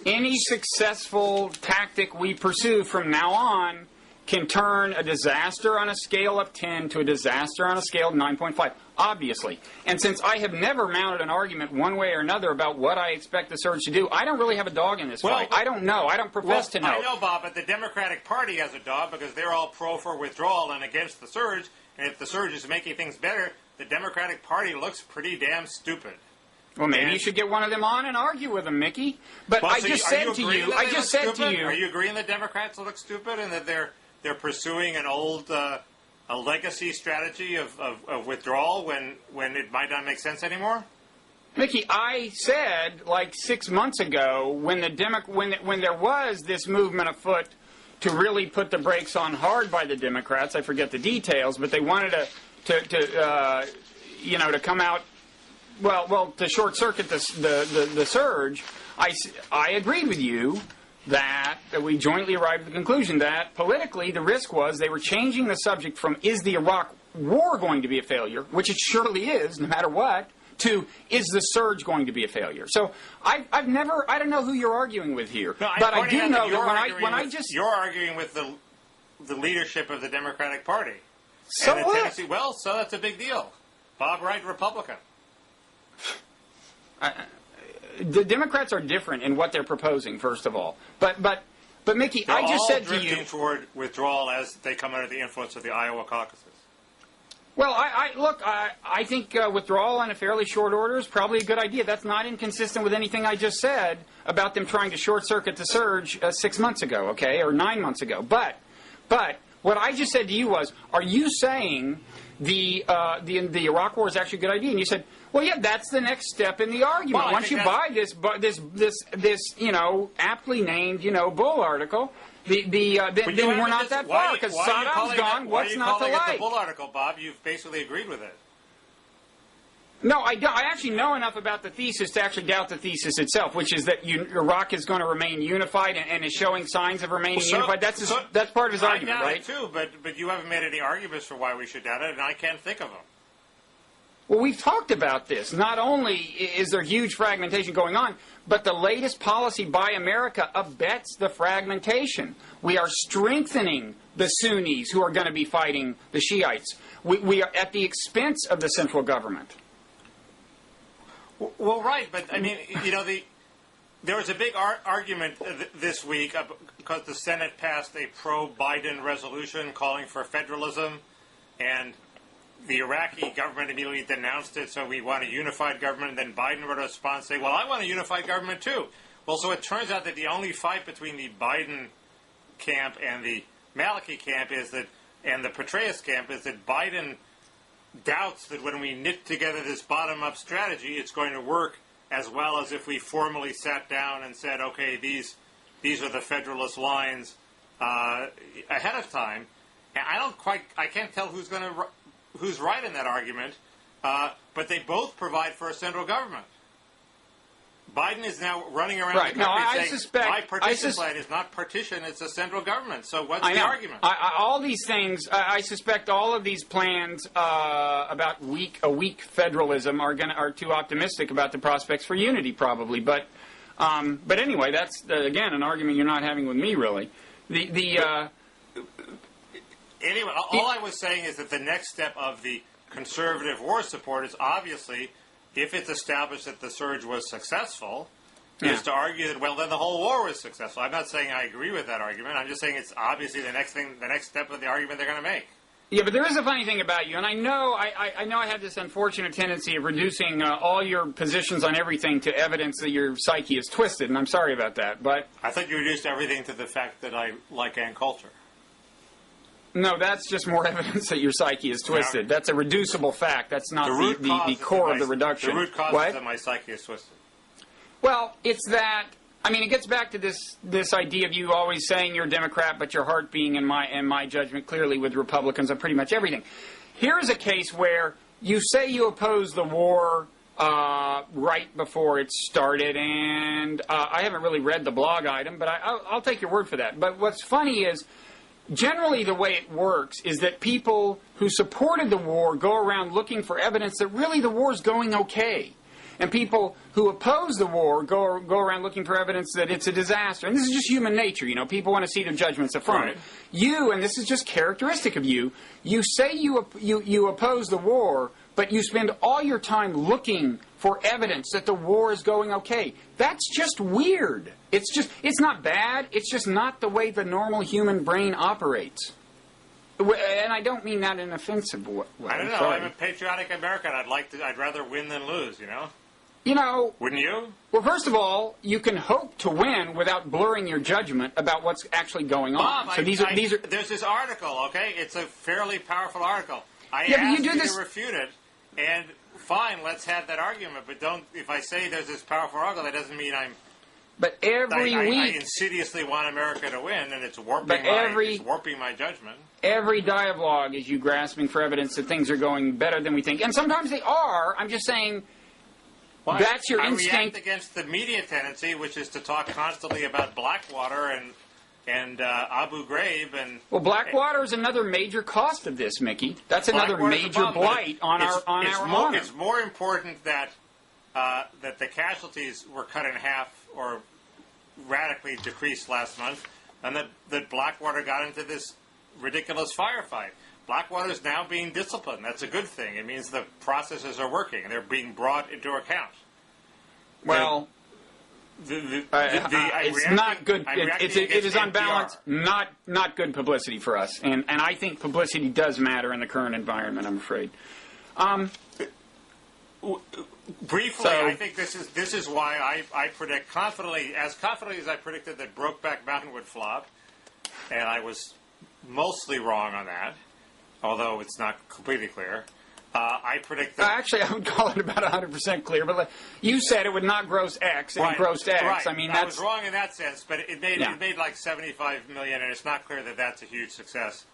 Any successful tactic we pursue from now on can turn a disaster on a scale of 10 to a disaster on a scale of 9.5, obviously. And since I have never mounted an argument one way or another about what I expect the surge to do, I don't really have a dog in this fight. I don't know. I don't profess to know. I know, Bob, but the Democratic Party has a dog because they're all for withdrawal and against the surge. And if the surge is making things better, the Democratic Party looks pretty damn stupid. Well, maybe you should get one of them on and argue with them, Mickey. But I just said to you, Are you agreeing that Democrats look stupid and that they're pursuing an old a legacy strategy of withdrawal when it might not make sense anymore? Mickey, I said like 6 months ago when there was this movement afoot to really put the brakes on hard by the Democrats. I forget the details, but they wanted to come out. Well, to short circuit the surge. I agreed with you that we jointly arrived at the conclusion that politically the risk was they were changing the subject from is the Iraq war going to be a failure, which it surely is, no matter what, to is the surge going to be a failure. So I don't know who you're arguing with here, no, but I do know that you're arguing with the leadership of the Democratic Party. So what? So that's a big deal. Bob Wright, Republican. The Democrats are different in what they're proposing, first of all. But Mickey, I just said to you, drifting toward withdrawal as they come under the influence of the Iowa caucuses. Well, I think withdrawal in a fairly short order is probably a good idea. That's not inconsistent with anything I just said about them trying to short-circuit the surge 6 months ago, okay, or 9 months ago. But what I just said to you was, are you saying the Iraq war is actually a good idea? And you said, well, yeah, that's the next step in the argument. Well, once you buy this aptly named Bull article, then we're not that far because Saddam's gone. What's not to like? Why are you calling it the Bull article, Bob? You've basically agreed with it. No, I don't. I actually know enough about the thesis to actually doubt the thesis itself, which is that Iraq is going to remain unified and is showing signs of remaining unified. That's part of his argument, right? I doubt it too, but you haven't made any arguments for why we should doubt it, and I can't think of them. Well, we've talked about this. Not only is there huge fragmentation going on, but the latest policy by America abets the fragmentation. We are strengthening the Sunnis who are going to be fighting the Shiites. We are at the expense of the central government. Well, right, but I mean, there was a big argument this week because the Senate passed a pro-Biden resolution calling for federalism, and the Iraqi government immediately denounced it, so we want a unified government. And then Biden wrote a response saying, well, I want a unified government too. Well, so it turns out that the only fight between the Biden camp and the Maliki camp and the Petraeus camp is that Biden doubts that when we knit together this bottom-up strategy, it's going to work as well as if we formally sat down and said, okay, these are the Federalist lines ahead of time. And I can't tell who's right in that argument, but they both provide for a central government. Biden is now running around the country saying, my partition plan is not partition, it's a central government. So what's the argument? All these things, I suspect all of these plans about a weak federalism are too optimistic about the prospects for unity, probably. But anyway, that's, again, an argument you're not having with me, really. Anyway, all I was saying is that the next step of the conservative war support is obviously, if it's established that the surge was successful, is to argue that, well, then the whole war was successful. I'm not saying I agree with that argument. I'm just saying it's obviously the next step of the argument they're going to make. Yeah, but there is a funny thing about you, and I know I have this unfortunate tendency of reducing all your positions on everything to evidence that your psyche is twisted, and I'm sorry about that. But I thought you reduced everything to the fact that I like Ann Coulter. No, that's just more evidence that your psyche is twisted. That's a reducible fact. That's not the core of the reduction. The root cause is that my psyche is twisted. Well, it's that. I mean, it gets back to this idea of you always saying you're a Democrat, but your heart being, in my judgment, clearly with Republicans on pretty much everything. Here is a case where you say you oppose the war right before it started, and I haven't really read the blog item, but I'll take your word for that. But what's funny is, generally the way it works is that people who supported the war go around looking for evidence that really the war's going okay. And people who oppose the war go around looking for evidence that it's a disaster. And this is just human nature, you know. People want to see their judgments affirmed. Right. You, and this is just characteristic of you, you say you oppose the war, but you spend all your time looking for evidence that the war is going okay. That's just weird. It's not bad. It's just not the way the normal human brain operates. And I don't mean that in an offensive way. I don't know. Sorry. I'm a patriotic American. I'd rather win than lose, you know? You know... Wouldn't you? Well, first of all, you can hope to win without blurring your judgment about what's actually going on. Bob, so these are... There's this article, okay? It's a fairly powerful article. I Yeah, but asked you do you this- to refute it, and fine, let's have that argument, but don't... If I say there's this powerful article, that doesn't mean I'm... But every I week... insidiously want America to win, and it's warping my judgment. Every dialogue is you grasping for evidence that things are going better than we think. And sometimes they are. I'm just saying... Why? That's your instinct. I react against the media tendency, which is to talk constantly about Blackwater and Abu Ghraib and. Well, Blackwater is another major cost of this, Mickey. That's another major blight on our honor. It's more important that that the casualties were cut in half or radically decreased last month, and that Blackwater got into this ridiculous firefight. Blackwater is now being disciplined. That's a good thing. It means the processes are working. They're being brought into account. Well, it's not good. It is on balance not good publicity for us. And I think publicity does matter in the current environment, I'm afraid. Briefly, I think this is why I predict confidently as I predicted that Brokeback Mountain would flop, and I was mostly wrong on that. Although it's not completely clear. I predict that... Actually, I would call it about 100% clear, but you said it would not gross X, and it grossed X. Right. I mean, I was wrong in that sense, but it made like $75 million, and it's not clear that that's a huge success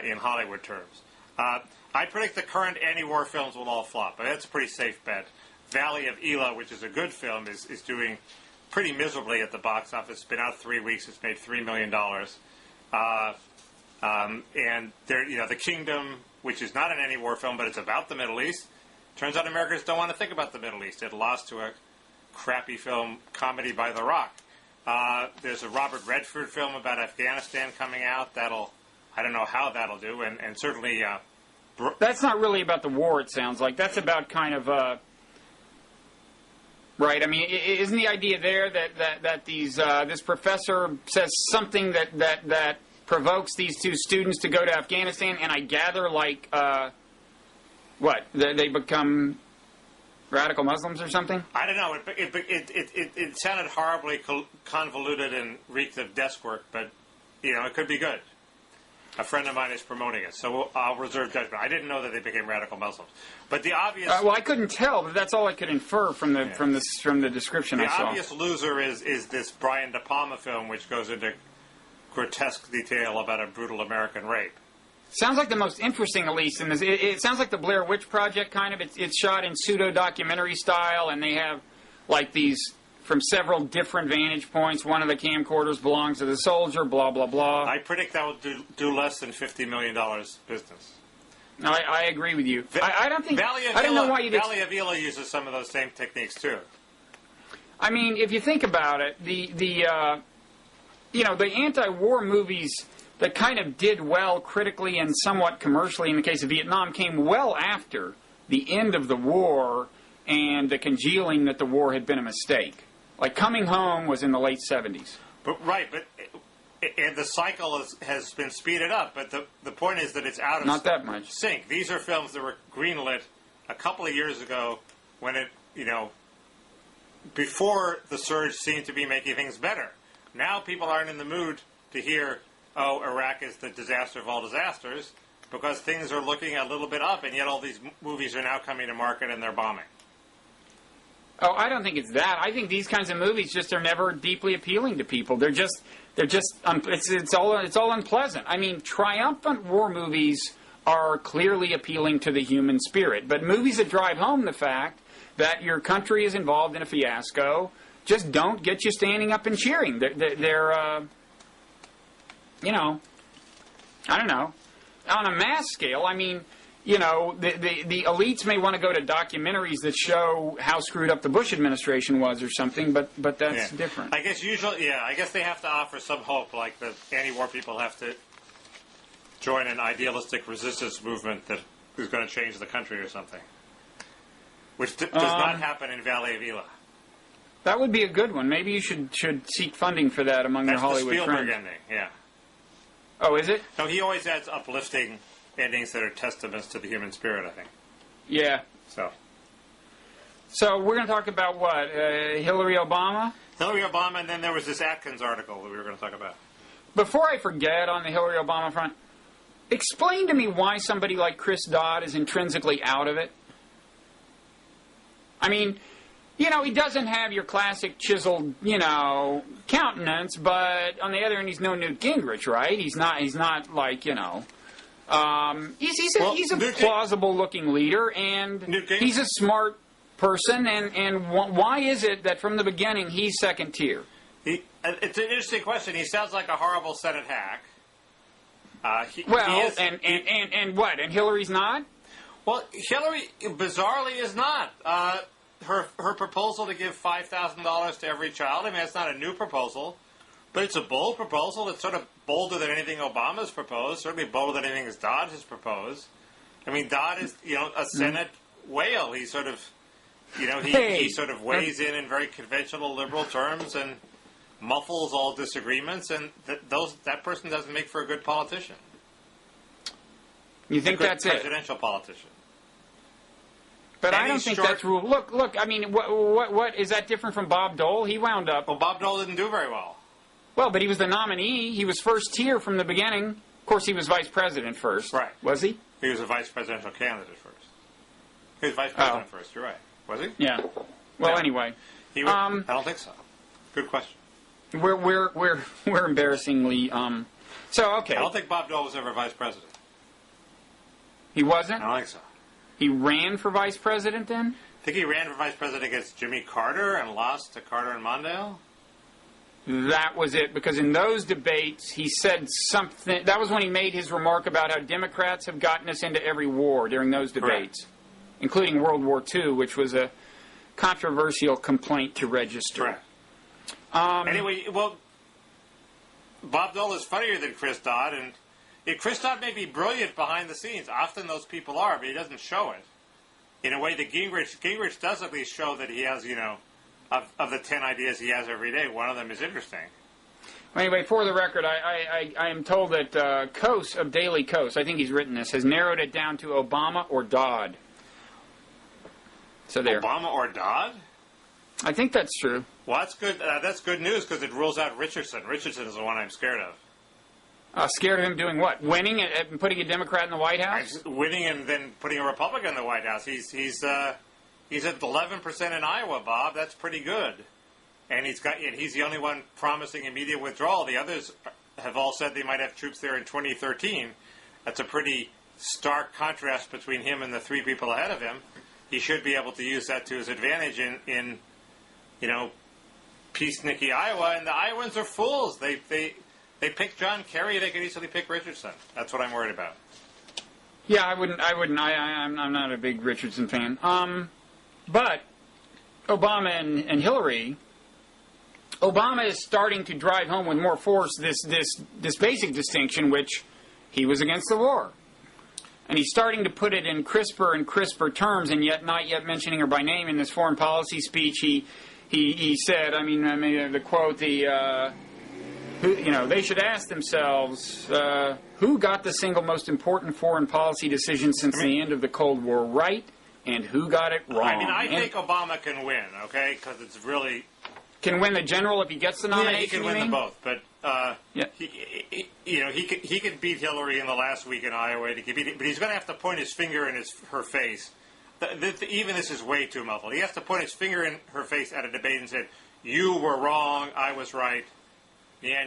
in Hollywood terms. I predict the current anti-war films will all flop, but that's a pretty safe bet. Valley of Elah, which is a good film, is doing pretty miserably at the box office. It's been out 3 weeks. It's made $3 million. And there, The Kingdom, which is not an anti-war film, but it's about the Middle East. Turns out Americans don't want to think about the Middle East. It lost to a crappy film, Comedy by The Rock. There's a Robert Redford film about Afghanistan coming out. I don't know how that'll do, and certainly... That's not really about the war, it sounds like. That's about kind of... Right, I mean, isn't the idea there that this professor says something that provokes these two students to go to Afghanistan, and I gather, they become radical Muslims or something? I don't know. It sounded horribly convoluted and reeked of desk work, but, it could be good. A friend of mine is promoting it, so I'll reserve judgment. I didn't know that they became radical Muslims, but the obvious. Well, I couldn't tell, but that's all I could infer from the description I saw. The obvious loser is this Brian De Palma film, which goes into grotesque detail about a brutal American rape. Sounds like the most interesting, at least. In this, it sounds like the Blair Witch Project kind of. It's shot in pseudo-documentary style, and they have these from several different vantage points. One of the camcorders belongs to the soldier. Blah blah blah. I predict that will do less than $50 million business. I agree with you. I don't think. I don't know why you. Valley of Elah uses some of those same techniques too. I mean, if you think about it, the anti-war movies that kind of did well critically and somewhat commercially in the case of Vietnam came well after the end of the war and the congealing that the war had been a mistake. Like Coming Home was in the late 70s. But and the cycle has been speeded up. But the point is that it's out of Not that much. sync. These are films that were greenlit a couple of years ago when it, before the surge seemed to be making things better. Now people aren't in the mood to hear, oh, Iraq is the disaster of all disasters, because things are looking a little bit up, and yet all these movies are now coming to market and they're bombing. Oh, I don't think it's that. I think these kinds of movies just are never deeply appealing to people. It's all unpleasant. I mean, triumphant war movies are clearly appealing to the human spirit, but movies that drive home the fact that your country is involved in a fiasco just don't get you standing up and cheering. They're I don't know. On a mass scale, I mean, the elites may want to go to documentaries that show how screwed up the Bush administration was or something, but that's different. I guess they have to offer some hope, like the anti-war people have to join an idealistic resistance movement that is going to change the country or something, which does not happen in Valley of Elah. That would be a good one. Maybe you should seek funding for that among your Hollywood That's the Spielberg friends. ending, yeah. Oh, is it? No, he always adds uplifting endings that are testaments to the human spirit, I think. Yeah. So we're going to talk about what? Hillary Obama? Hillary Obama, and then there was this Atkins article that we were going to talk about. Before I forget on the Hillary Obama front, explain to me why somebody like Chris Dodd is intrinsically out of it. I mean, he doesn't have your classic chiseled, countenance, but on the other hand, he's no Newt Gingrich, right? He's not like, he's a plausible-looking leader, and he's a smart person, and why is it that from the beginning he's second tier? It's an interesting question. He sounds like a horrible Senate hack. And what? And Hillary's not? Well, Hillary, bizarrely, is not. Her proposal to give $5,000 to every child, I mean, it's not a new proposal, but it's a bold proposal. It's sort of bolder than anything Obama's proposed, certainly bolder than anything Dodd has proposed. I mean, Dodd is, a Senate whale. He sort of, he sort of weighs in very conventional liberal terms and muffles all disagreements, and that person doesn't make for a good politician. You think that's it? Presidential politician. But I don't think that's rule. Look. I mean, what is that different from Bob Dole? He wound up. Well, Bob Dole didn't do very well. Well, but he was the nominee. He was first tier from the beginning. Of course, he was vice president first. Right? Was he? He was a vice presidential candidate first. He was vice president first. You're right. Was he? Yeah. Well, anyway. I don't think so. Good question. We're embarrassingly So okay. I don't think Bob Dole was ever vice president. He wasn't? I don't think so. He ran for vice president then? I think he ran for vice president against Jimmy Carter and lost to Carter and Mondale. That was it, because in those debates he said something. That was when he made his remark about how Democrats have gotten us into every war during those debates, including World War II, which was a controversial complaint to register. Correct. Anyway, well, Bob Dole is funnier than Chris Dodd, and Chris Dodd may be brilliant behind the scenes. Often those people are, but he doesn't show it. In a way that Gingrich does at least show that he has, of the 10 ideas he has every day, one of them is interesting. Anyway, for the record, I am told that Coase of Daily Coast, I think he's written this, has narrowed it down to Obama or Dodd. So there. Obama or Dodd? I think that's true. Well, that's good. That's good news because it rules out Richardson. Richardson is the one I'm scared of. Scared of him doing what? Winning and putting a Democrat in the White House? Winning and then putting a Republican in the White House. He's at 11% in Iowa, Bob. That's pretty good. And he's the only one promising immediate withdrawal. The others have all said they might have troops there in 2013. That's a pretty stark contrast between him and the three people ahead of him. He should be able to use that to his advantage in peace-nicky Iowa. And the Iowans are fools. They pick John Kerry. They could easily pick Richardson. That's what I'm worried about. Yeah, I wouldn't. I'm not a big Richardson fan. But Obama and Hillary, Obama is starting to drive home with more force this basic distinction, which he was against the war, and he's starting to put it in crisper and crisper terms, and yet not yet mentioning her by name in this foreign policy speech. He he said, the quote, they should ask themselves, who got the single most important foreign policy decision since the end of the Cold War right, and who got it wrong? I think Obama can win, okay, because it's really... Can win the general if he gets the nomination, he can win them both, but yeah. he could beat Hillary in the last week in Iowa, but he's going to have to point his finger in her face. Even this is way too muffled. He has to point his finger in her face at a debate and say, "You were wrong, I was right." Yeah.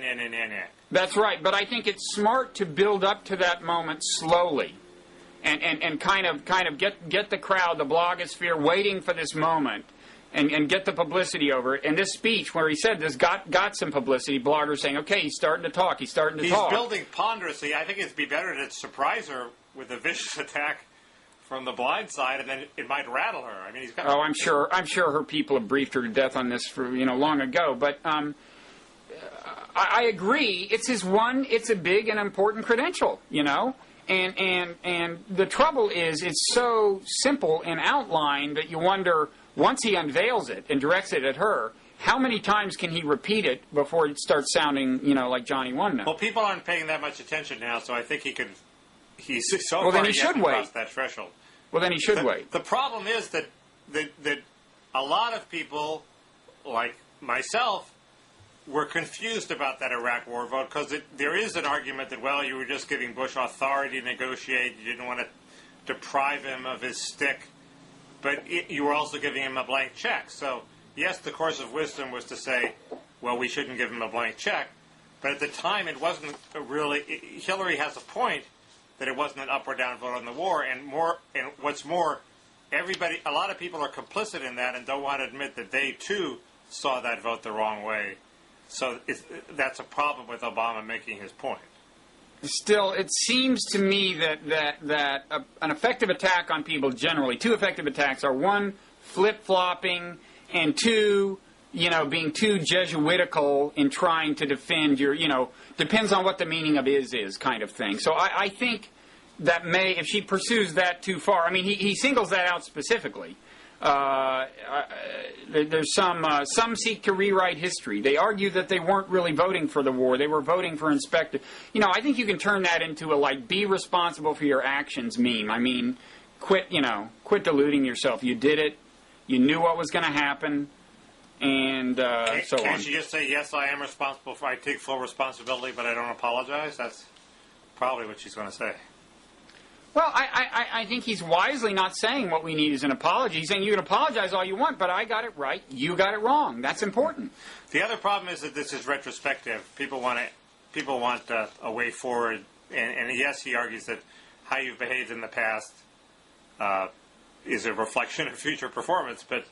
That's right, but I think it's smart to build up to that moment slowly, and kind of get the crowd, the blogosphere, waiting for this moment, and get the publicity over it. And this speech, where he said this, got some publicity. Bloggers saying, "Okay, he's starting to talk. He's starting to talk." He's building ponderously. I think it'd be better to surprise her with a vicious attack from the blind side, and then it might rattle her. I mean, he's got. Oh, I'm sure her people have briefed her to death on this for long ago, but. I agree. It's a big and important credential, and the trouble is it's so simple in outline that you wonder, once he unveils it and directs it at her, how many times can he repeat it before it starts sounding, like Johnny One Note? Well, people aren't paying that much attention now, so I think he could. He's so well, far then he should wait. Crossed that threshold. Well, then he should wait. The problem is that a lot of people, like myself, were confused about that Iraq War vote, because there is an argument that, well, you were just giving Bush authority to negotiate, you didn't want to deprive him of his stick, but you were also giving him a blank check. So, yes, the course of wisdom was to say, well, we shouldn't give him a blank check, but at the time it wasn't really... Hillary has a point that it wasn't an up or down vote on the war, and what's more, a lot of people are complicit in that and don't want to admit that they, too, saw that vote the wrong way. So that's a problem with Obama making his point. Still, it seems to me that an effective attack on people generally, two effective attacks are, one, flip-flopping, and two, being too Jesuitical in trying to defend your, depends on what the meaning of is kind of thing. So I think that if she pursues that too far, he singles that out specifically. There's some seek to rewrite history. They argue that they weren't really voting for the war. They were voting for inspector. I think you can turn that into a, be responsible for your actions meme. Quit deluding yourself. You did it. You knew what was going to happen. And so on. Can't you just say, yes, I am responsible I take full responsibility, but I don't apologize? That's probably what she's going to say. Well, I think he's wisely not saying what we need is an apology. He's saying you can apologize all you want, but I got it right, you got it wrong. That's important. The other problem is that this is retrospective. People want a way forward, and yes, he argues that how you've behaved in the past is a reflection of future performance. But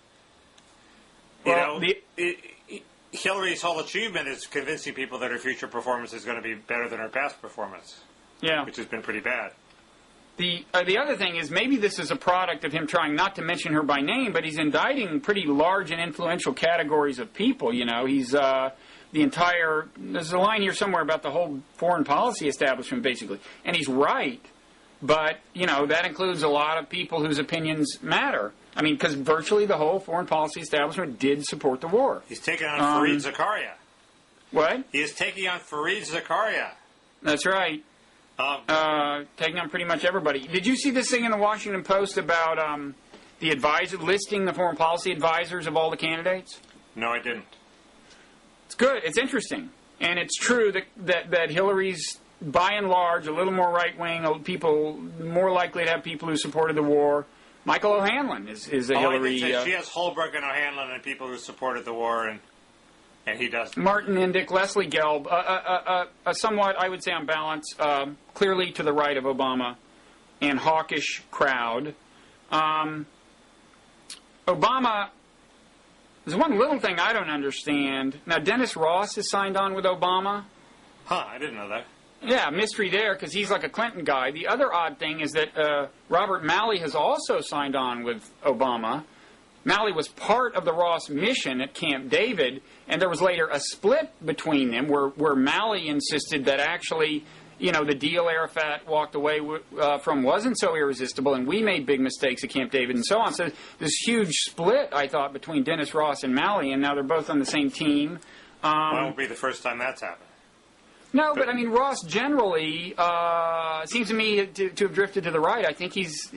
Hillary's whole achievement is convincing people that her future performance is going to be better than her past performance. Yeah, which has been pretty bad. The other thing is, maybe this is a product of him trying not to mention her by name, but he's indicting pretty large and influential categories of people. He's there's a line here somewhere about the whole foreign policy establishment, basically. And he's right, but, that includes a lot of people whose opinions matter. Because virtually the whole foreign policy establishment did support the war. He's taking on Fareed Zakaria. What? He is taking on Fareed Zakaria. That's right. Taking on pretty much everybody. Did you see this thing in the Washington Post about the advisor listing the foreign policy advisors of all the candidates? No, I didn't. It's good. It's interesting, and it's true that Hillary's by and large a little more right wing. People more likely to have people who supported the war. Michael O'Hanlon is a Hillary. She has Holbrooke and O'Hanlon and people who supported the war, and he doesn't. Martin Indyk, Leslie Gelb, a somewhat, I would say on balance, clearly to the right of Obama, and hawkish crowd. Obama, there's one little thing I don't understand. Now, Dennis Ross is signed on with Obama. Huh, I didn't know that. Yeah, mystery there, because he's like a Clinton guy. The other odd thing is that Robert Malley has also signed on with Obama. Malley was part of the Ross mission at Camp David, and there was later a split between them where Malley insisted that actually the deal Arafat walked away from wasn't so irresistible, and we made big mistakes at Camp David and so on. So this huge split, I thought, between Dennis Ross and Malley, and now they're both on the same team. Well, it won't be the first time that's happened. No, but I mean, Ross generally seems to me to have drifted to the right. I think he's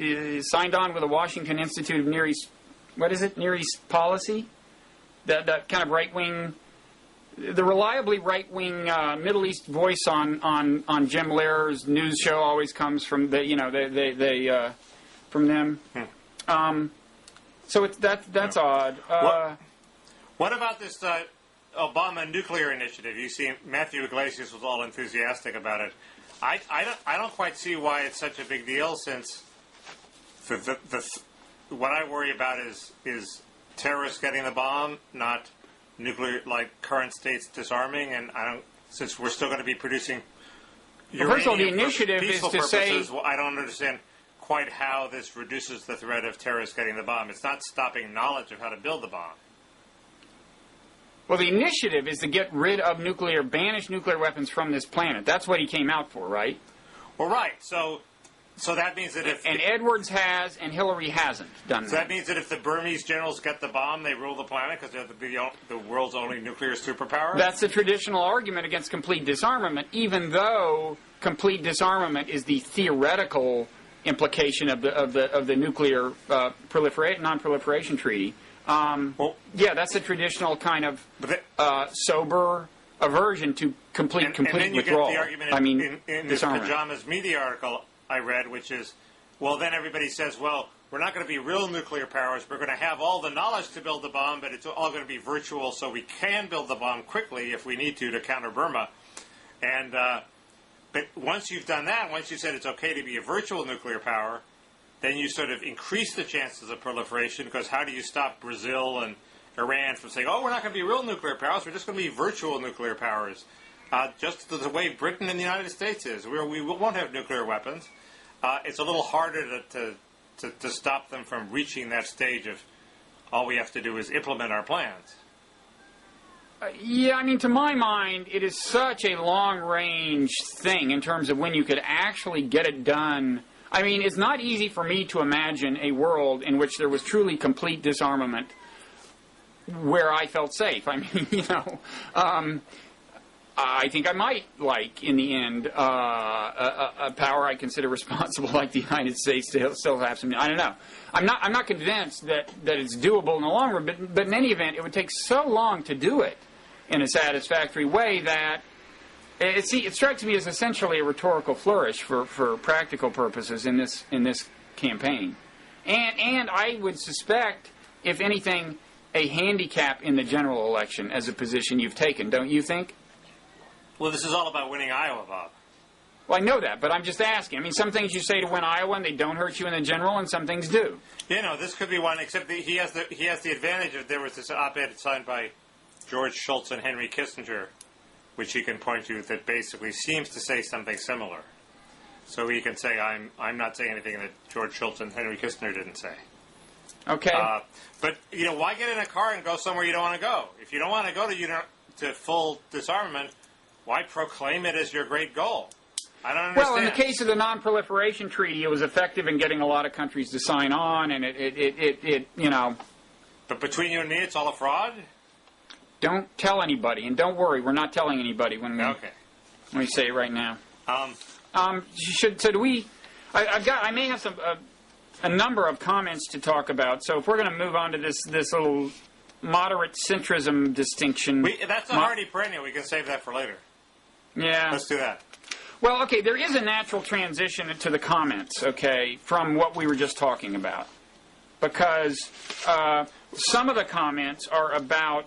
signed on with the Washington Institute of Near East, Near East policy? That kind of right-wing, the reliably right-wing Middle East voice on Jim Lehrer's news show always comes from from them. So that's odd. What about this Obama nuclear initiative? You see, Matthew Iglesias was all enthusiastic about it. I don't quite see why it's such a big deal, since what I worry about is terrorists getting the bomb, not nuclear, like current states disarming. And since we're still going to be producing uranium, first of all, the initiative is to say, well, I don't understand quite how this reduces the threat of terrorists getting the bomb. It's not stopping knowledge of how to build the bomb. Well, the initiative is to get rid of banish nuclear weapons from this planet. That's what he came out for, right? Well, right. So that means that and Edwards has, and Hillary hasn't done that. So that means that if the Burmese generals get the bomb, they rule the planet because they're the world's only nuclear superpower? That's the traditional argument against complete disarmament, even though complete disarmament is the theoretical implication of the nuclear non-proliferation treaty. That's a traditional kind of sober aversion to complete and then you withdrawal. Get the argument in this disarmament. Pajamas Media article I read, which is, well, then everybody says, well, we're not going to be real nuclear powers. We're going to have all the knowledge to build the bomb, but it's all going to be virtual, so we can build the bomb quickly if we need to counter Burma. And but once you've done that, once you've said it's okay to be a virtual nuclear power, then you sort of increase the chances of proliferation, because how do you stop Brazil and Iran from saying, oh, we're not going to be real nuclear powers, we're just going to be virtual nuclear powers, just the way Britain and the United States is. We won't have nuclear weapons. It's a little harder to stop them from reaching that stage of all we have to do is implement our plans. To my mind, it is such a long-range thing in terms of when you could actually get it done. I mean, it's not easy for me to imagine a world in which there was truly complete disarmament where I felt safe. I mean, I think I might like, in the end, a power I consider responsible like the United States to still have some. I don't know. I'm not convinced that it's doable in the long run. But in any event, it would take so long to do it in a satisfactory way that it strikes me as essentially a rhetorical flourish for practical purposes in this campaign, and I would suspect, if anything, a handicap in the general election as a position you've taken. Don't you think? Well, this is all about winning Iowa, Bob. Well, I know that, but I'm just asking. I mean, some things you say to win Iowa and they don't hurt you in the general, and some things do. This could be one, except that he has the advantage of, there was this op-ed signed by George Shultz and Henry Kissinger, which he can point to, that basically seems to say something similar. So he can say, I'm not saying anything that George Shultz and Henry Kissinger didn't say. Okay. But why get in a car and go somewhere you don't want to go? If you don't want to go to full disarmament, why proclaim it as your great goal? I don't understand. Well, in the case of the Non-Proliferation Treaty, it was effective in getting a lot of countries to sign on, and it. But between you and me, it's all a fraud? Don't tell anybody, and don't worry, we're not telling anybody when we say it right now. I may have a number of comments to talk about. So if we're going to move on to this little moderate centrism distinction, that's a hardy perennial. We can save that for later. Yeah, let's do that. Well, okay, there is a natural transition to the comments, okay, from what we were just talking about, because some of the comments are about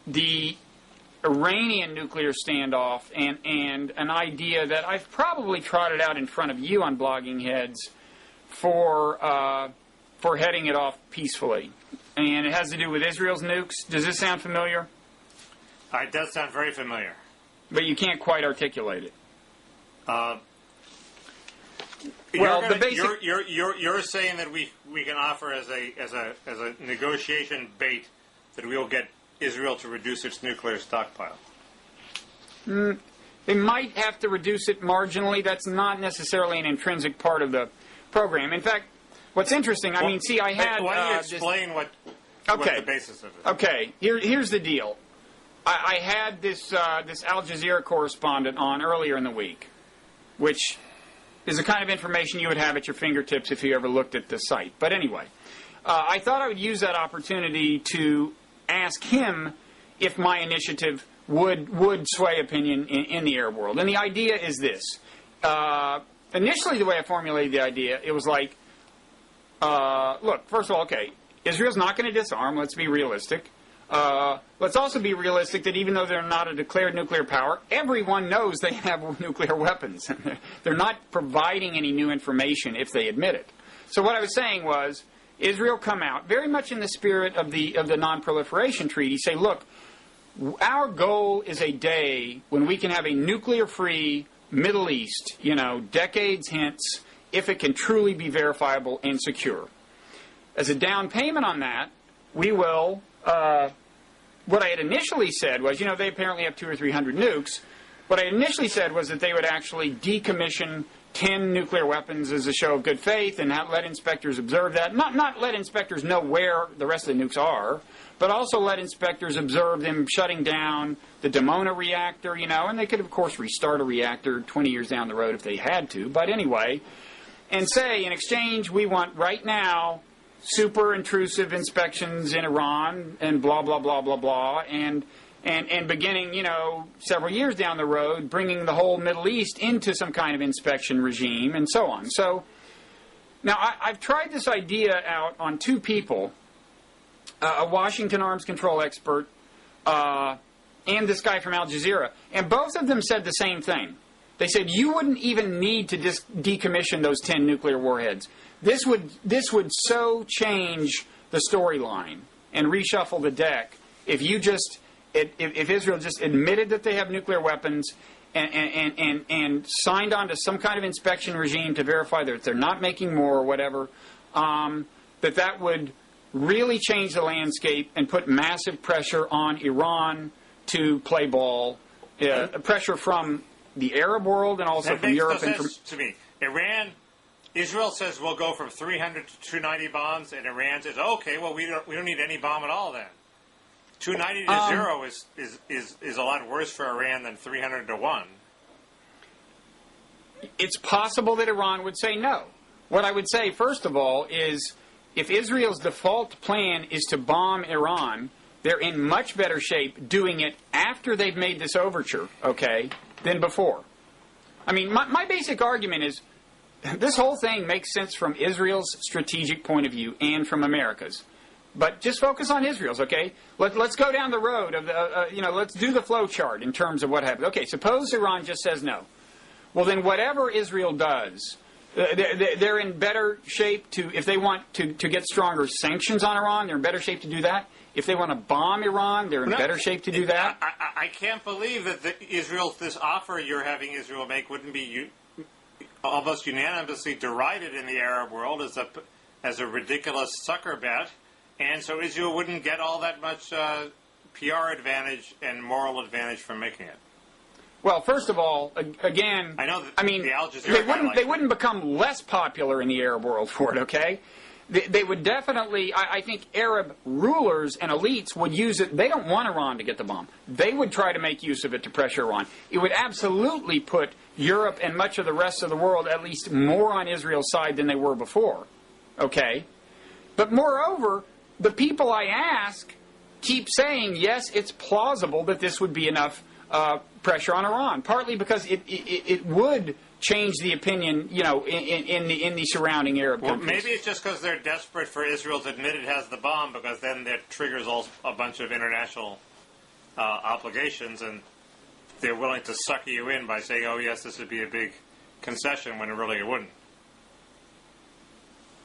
the Iranian nuclear standoff and an idea that I've probably trotted out in front of you on Blogging Heads for heading it off peacefully. And it has to do with Israel's nukes. Does this sound familiar? It does sound very familiar. But you can't quite articulate it. You're saying that we can offer as a negotiation bait that we will get Israel to reduce its nuclear stockpile. They might have to reduce it marginally. That's not necessarily an intrinsic part of the program. In fact, what's interesting, I mean, see, I had... Why don't you explain what the basis of it is? Okay, here's the deal. I had this Al Jazeera correspondent on earlier in the week, which is the kind of information you would have at your fingertips if you ever looked at the site. But anyway, I thought I would use that opportunity to ask him if my initiative would sway opinion in the Arab world. And the idea is this. Initially, the way I formulated the idea, it was like, look, first of all, okay, Israel's not going to disarm. Let's be realistic. Let's also be realistic that even though they're not a declared nuclear power, everyone knows they have nuclear weapons. They're not providing any new information if they admit it. So what I was saying was, Israel come out, very much in the spirit of the Non-Proliferation Treaty, say, look, our goal is a day when we can have a nuclear-free Middle East, decades hence, if it can truly be verifiable and secure. As a down payment on that, we will, what I had initially said was, they apparently have 200 or 300 nukes. What I initially said was that they would actually decommission 10 nuclear weapons as a show of good faith and let inspectors observe that. Not let inspectors know where the rest of the nukes are, but also let inspectors observe them shutting down the Dimona reactor, and they could, of course, restart a reactor 20 years down the road if they had to. But anyway, and say, in exchange, we want right now super intrusive inspections in Iran and blah, blah, blah, blah, blah, and beginning, several years down the road, bringing the whole Middle East into some kind of inspection regime and so on. So, now, I've tried this idea out on two people, a Washington arms control expert and this guy from Al Jazeera, and both of them said the same thing. They said you wouldn't even need to decommission those 10 nuclear warheads. This would so change the storyline and reshuffle the deck if Israel just admitted that they have nuclear weapons and signed on to some kind of inspection regime to verify that they're not making more or whatever, that would really change the landscape and put massive pressure on Iran to play ball, pressure from the Arab world and also from Europe. That makes no sense to me. Israel says we'll go from 300 to 290 bombs, and Iran says, okay, well, we don't need any bomb at all then. 290 to 0 is a lot worse for Iran than 300 to 1. It's possible that Iran would say no. What I would say, first of all, is if Israel's default plan is to bomb Iran, they're in much better shape doing it after they've made this overture, okay, than before. I mean, my basic argument is this whole thing makes sense from Israel's strategic point of view and from America's. But just focus on Israel's, okay? Let's go down the road of let's do the flow chart in terms of what happens. Okay, suppose Iran just says no. Well, then whatever Israel does, they're in better shape to, if they want to get stronger sanctions on Iran, they're in better shape to do that. If they want to bomb Iran, they're in better shape to do that. I can't believe that this offer you're having Israel make wouldn't be almost unanimously derided in the Arab world as a ridiculous sucker bet. And so Israel wouldn't get all that much PR advantage and moral advantage from making it. Well, first of all, again, the Al Jazeera they wouldn't become less popular in the Arab world for it, okay? They would definitely, I think Arab rulers and elites would use it. They don't want Iran to get the bomb. They would try to make use of it to pressure Iran. It would absolutely put Europe and much of the rest of the world at least more on Israel's side than they were before, okay? But moreover, the people I ask keep saying, yes, it's plausible that this would be enough pressure on Iran, partly because it would change the opinion, in the surrounding Arab countries. Maybe it's just because they're desperate for Israel to admit it has the bomb, because then that triggers a bunch of international obligations, and they're willing to sucker you in by saying, oh, yes, this would be a big concession, when really it wouldn't.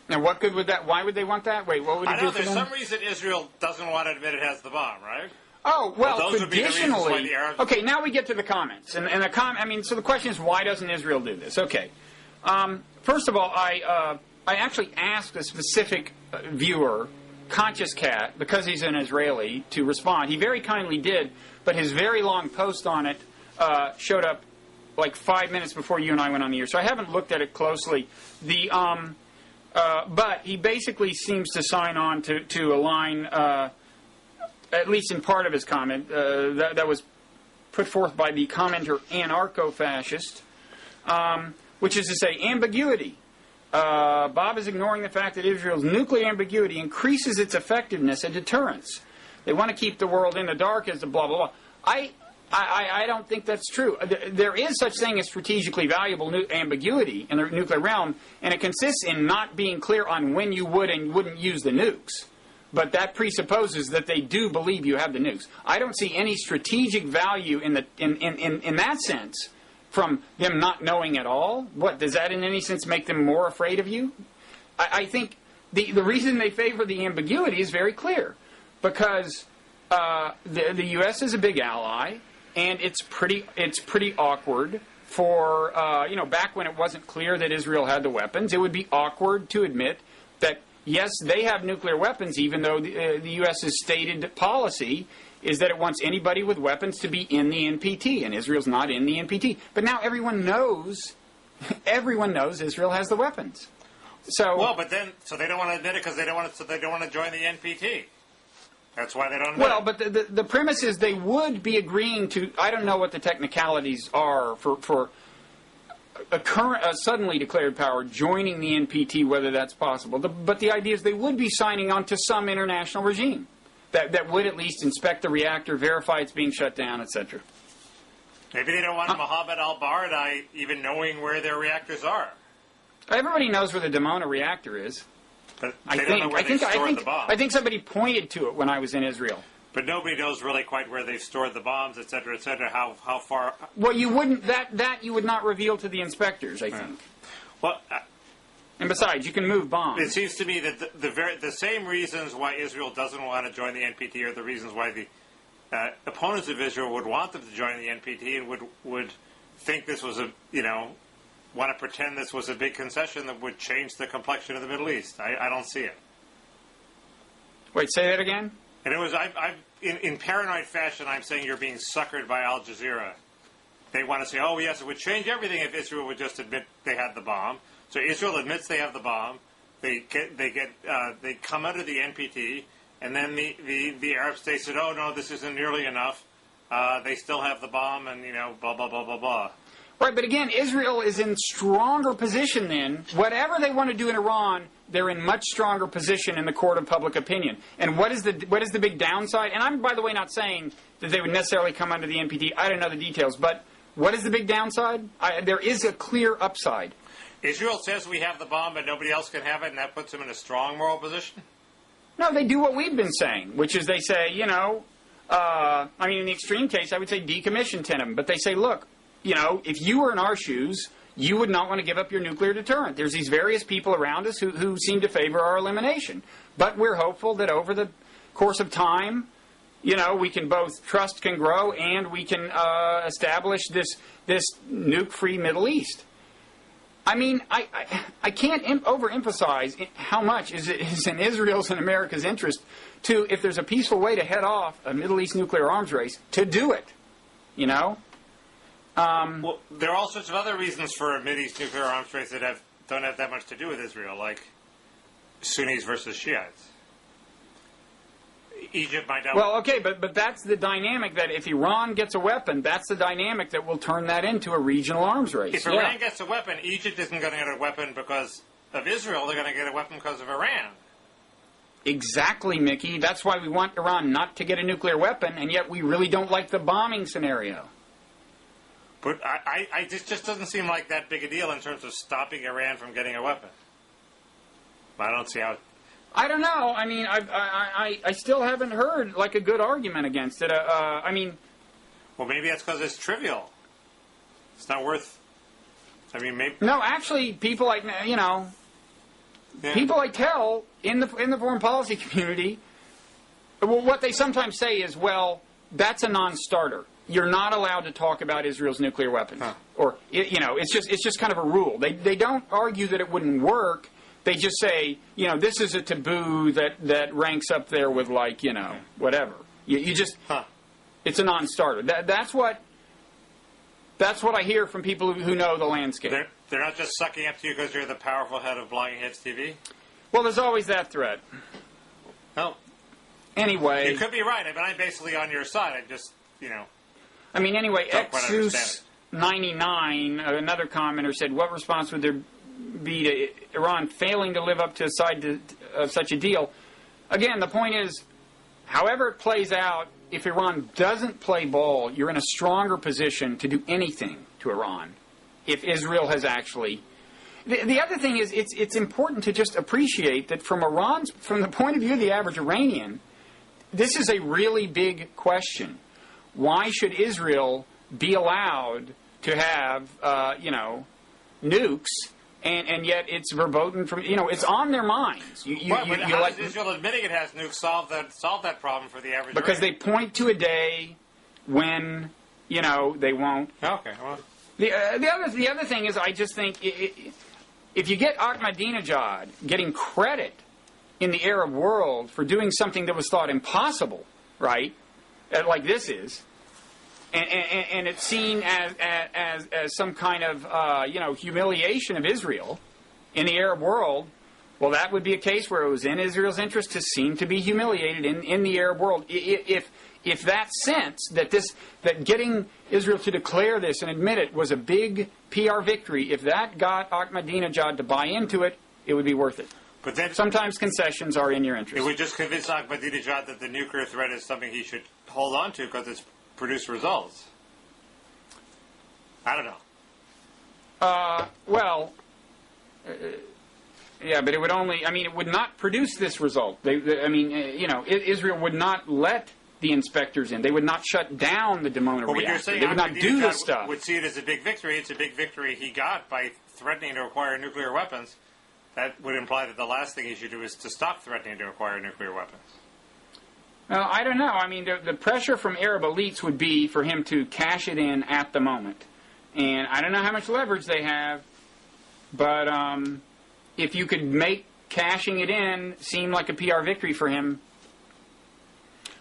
Now, what good would that? Why would they want that? Wait, what would it do for them? There's some reason Israel doesn't want to admit it has the bomb, right? Oh, well, traditionally... Okay, now we get to the comments. And so the question is, why doesn't Israel do this? Okay. First of all, I actually asked a specific viewer, Conscious Cat, because he's an Israeli, to respond. He very kindly did, but his very long post on it showed up like 5 minutes before you and I went on the air, so I haven't looked at it closely. But he basically seems to sign on to a line, at least in part of his comment, that was put forth by the commenter anarcho-fascist, which is to say ambiguity. Bob is ignoring the fact that Israel's nuclear ambiguity increases its effectiveness and deterrence. They want to keep the world in the dark as the blah, blah, blah. I don't think that's true. There is such thing as strategically valuable ambiguity in the nuclear realm, and it consists in not being clear on when you would and wouldn't use the nukes. But that presupposes that they do believe you have the nukes. I don't see any strategic value in that sense from them not knowing at all. What, does that in any sense make them more afraid of you? I think the reason they favor the ambiguity is very clear. Because the U.S. is a big ally, and it's pretty awkward for, back when it wasn't clear that Israel had the weapons, it would be awkward to admit that, yes, they have nuclear weapons, even though the U.S.'s stated policy is that it wants anybody with weapons to be in the NPT, and Israel's not in the NPT. But now everyone knows Israel has the weapons. So so they don't want to admit it because they don't want to join the NPT. That's why they don't admit Well, it. but the premise is they would be agreeing to. I don't know what the technicalities are for a suddenly declared power joining the NPT, whether that's possible. But the idea is they would be signing on to some international regime that would at least inspect the reactor, verify it's being shut down, etc. Maybe they don't want Mohammed al-Baradei even knowing where their reactors are. Everybody knows where the Dimona reactor is. But they don't know where they stored the bombs. I think somebody pointed to it when I was in Israel. But nobody knows really quite where they've stored the bombs, et cetera, how far... Well, you wouldn't... That you would not reveal to the inspectors, I think. Well... and besides, you can move bombs. It seems to me that the same reasons why Israel doesn't want to join the NPT are the reasons why the opponents of Israel would want them to join the NPT and would think this was want to pretend this was a big concession that would change the complexion of the Middle East. I don't see it. Wait, say that again? And it was in paranoid fashion. I'm saying you're being suckered by Al Jazeera. They want to say, "Oh yes, it would change everything if Israel would just admit they had the bomb." So Israel admits they have the bomb. They come under the NPT, and then the Arab states said, "Oh no, this isn't nearly enough. They still have the bomb," and blah blah blah blah blah. Right, but again, Israel is in stronger position then. Whatever they want to do in Iran, they're in much stronger position in the court of public opinion. And what is the big downside? And I'm, by the way, not saying that they would necessarily come under the NPT. I don't know the details. But what is the big downside? There is a clear upside. Israel says we have the bomb, but nobody else can have it, and that puts them in a strong moral position? No, they do what we've been saying, which is they say, in the extreme case, I would say decommission Tenem. But they say, look, if you were in our shoes, you would not want to give up your nuclear deterrent. There's these various people around us who seem to favor our elimination. But we're hopeful that over the course of time, we can both trust can grow and we can establish this nuke-free Middle East. I mean, I can't overemphasize how much is in Israel's and America's interest to, if there's a peaceful way to head off a Middle East nuclear arms race, to do it. Well, there are all sorts of other reasons for a Mideast nuclear arms race that don't have that much to do with Israel, like Sunnis versus Shiites. Egypt might not... Well, okay, but that's the dynamic that if Iran gets a weapon, that's the dynamic that will turn that into a regional arms race. If Iran gets a weapon, Egypt isn't going to get a weapon because of Israel. They're going to get a weapon because of Iran. Exactly, Mickey. That's why we want Iran not to get a nuclear weapon, and yet we really don't like the bombing scenario. But this just doesn't seem like that big a deal in terms of stopping Iran from getting a weapon. I don't see how... I don't know. I mean, I still haven't heard, like, a good argument against it. Well, maybe that's because it's trivial. It's not worth... maybe... No, actually, people like, people I tell in the foreign policy community, well, what they sometimes say is, well, that's a non-starter. You're not allowed to talk about Israel's nuclear weapons. Huh. Or, it's just kind of a rule. They don't argue that it wouldn't work. They just say, this is a taboo that ranks up there with, whatever. You just, It's a non-starter. That's what That's what I hear from people who know the landscape. They're not just sucking up to you because you're the powerful head of Blogging Heads TV? Well, there's always that threat. No. Anyway. You could be right. I mean, I'm basically on your side. I just, I mean, anyway, don't quite understand it. Xeus99, another commenter, said, what response would there be to Iran failing to live up to a side of such a deal? Again, the point is, however it plays out, if Iran doesn't play ball, you're in a stronger position to do anything to Iran if Israel has actually... The other thing is, it's important to just appreciate that from the point of view of the average Iranian, this is a really big question. Why should Israel be allowed to have, nukes, and yet it's verboten from, it's on their minds. How does Israel admitting it has nukes solve that problem for the average Because Iranian? they point to a day when, they won't. Okay, well... The other thing is, I just think if you get Ahmadinejad getting credit in the Arab world for doing something that was thought impossible, right, like this is, and it's seen as some kind of humiliation of Israel in the Arab world, well, that would be a case where it was in Israel's interest to seem to be humiliated in the Arab world. If that sense that getting Israel to declare this and admit it was a big PR victory, if that got Ahmadinejad to buy into it, it would be worth it. But then sometimes concessions are in your interest. It would just convince Ahmadinejad that the nuclear threat is something he should hold on to because it's produced results. I don't know. Yeah, but it would it would not produce this result. Israel would not let the inspectors in. They would not shut down the Dimona But reactor. you're saying They would not do this Ahmadinejad stuff. would see it as a big victory. It's a big victory he got by threatening to acquire nuclear weapons. That would imply that the last thing he should do is to stop threatening to acquire nuclear weapons. Well, I don't know. I mean, the pressure from Arab elites would be for him to cash it in at the moment. And I don't know how much leverage they have, but if you could make cashing it in seem like a PR victory for him,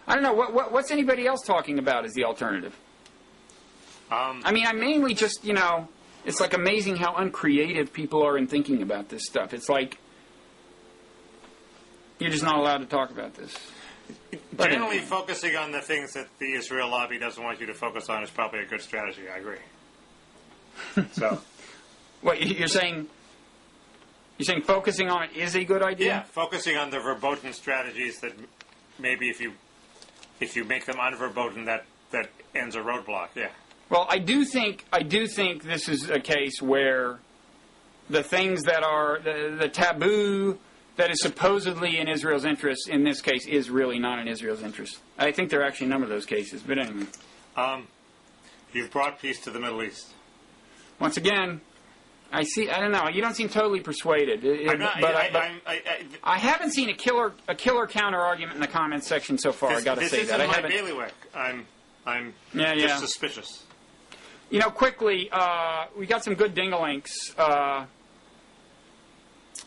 I don't know. What's anybody else talking about as the alternative? I mainly just, it's like amazing how uncreative people are in thinking about this stuff. It's like you're just not allowed to talk about this. Generally, focusing on the things that the Israel lobby doesn't want you to focus on is probably a good strategy. I agree. So, what you're saying? You're saying focusing on it is a good idea? Yeah, focusing on the verboten strategies that maybe if you make them unverboten, that ends a roadblock. Yeah. Well, I do think this is a case where the things that are the taboo that is supposedly in Israel's interest in this case is really not in Israel's interest. I think there are actually a number of those cases, but anyway. You've brought peace to the Middle East. Once again, I don't know. You don't seem totally persuaded. I haven't seen a killer counter argument in the comments section so far. I got to say that. This isn't my bailiwick. I'm just suspicious. Quickly, we got some good dingalinks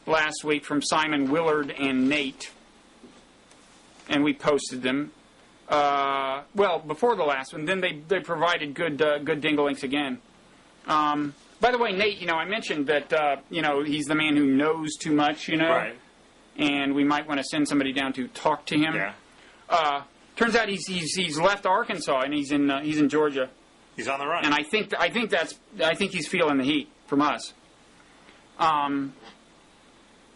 last week from Simon, Willard, and Nate, and we posted them. Before the last one, then they provided good dingalinks again. By the way, Nate, I mentioned that he's the man who knows too much, right? And we might want to send somebody down to talk to him. Yeah. Turns out he's left Arkansas and he's in Georgia. He's on the run. And I think he's feeling the heat from us.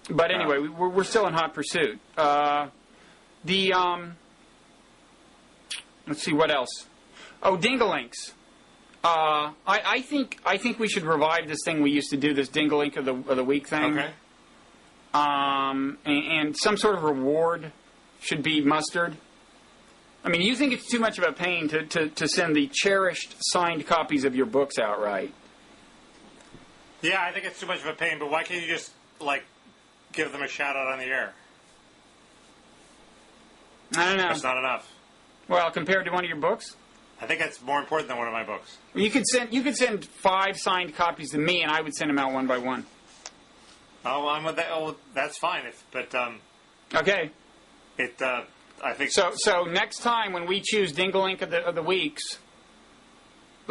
But anyway, we're still in hot pursuit. Let's see what else. Oh, dingalinks. I think we should revive this thing we used to do, this dingalink of the week thing. Okay. And some sort of reward should be mustered. I mean, you think it's too much of a pain to send the cherished signed copies of your books out, right? Yeah, I think it's too much of a pain, but why can't you just, give them a shout-out on the air? I don't know. That's not enough. Well, compared to one of your books? I think that's more important than one of my books. You could send 5 signed copies to me, and I would send them out one by one. Oh, I'm with that. Oh, that's fine. Okay. I think so. Next time when we choose Dingalink of the weeks,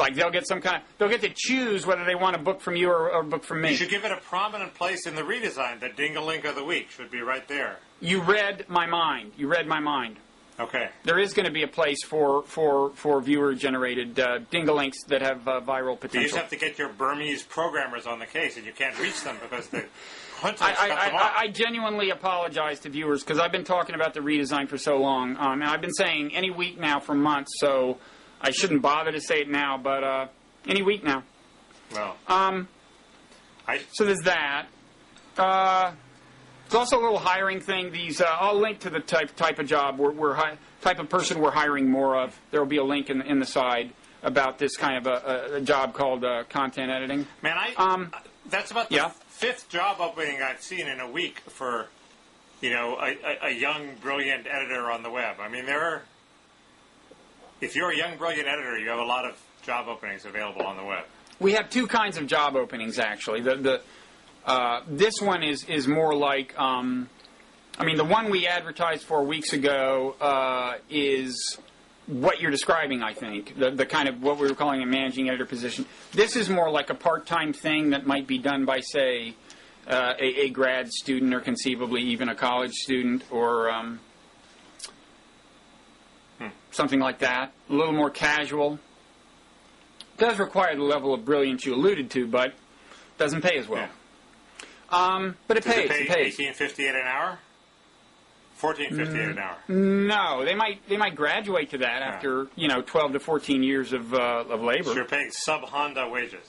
Like they'll get to choose whether they want a book from you or a book from me. You should give it a prominent place in the redesign. The Ding-a-Link of the week should be right there. You read my mind. You read my mind. Okay. There is going to be a place for viewer-generated ding-a-links that have viral potential. You just have to get your Burmese programmers on the case, and you can't reach them because the hunters cut them off. I genuinely apologize to viewers because I've been talking about the redesign for so long. And I've been saying any week now for months, so I shouldn't bother to say it now, but any week now. Well, so there's that. It's also a little hiring thing. I'll link to the type of job type of person we're hiring more of. There will be a link in the side about this kind of a job called content editing. Man, that's about the fifth job opening I've seen in a week for, a young, brilliant editor on the web. I mean, if you're a young, brilliant editor, you have a lot of job openings available on the web. We have two kinds of job openings, actually. This one is more like, the one we advertised 4 weeks ago is what you're describing, I think, the kind of what we were calling a managing editor position. This is more like a part-time thing that might be done by, say, a grad student or conceivably even a college student or something like that, a little more casual. It does require the level of brilliance you alluded to, but doesn't pay as well. Yeah. But it pays. It pays. $18.58 an hour? $14.58 an hour. No, they might graduate to that after 12 to 14 years of labor. So you're paying sub-Honda wages.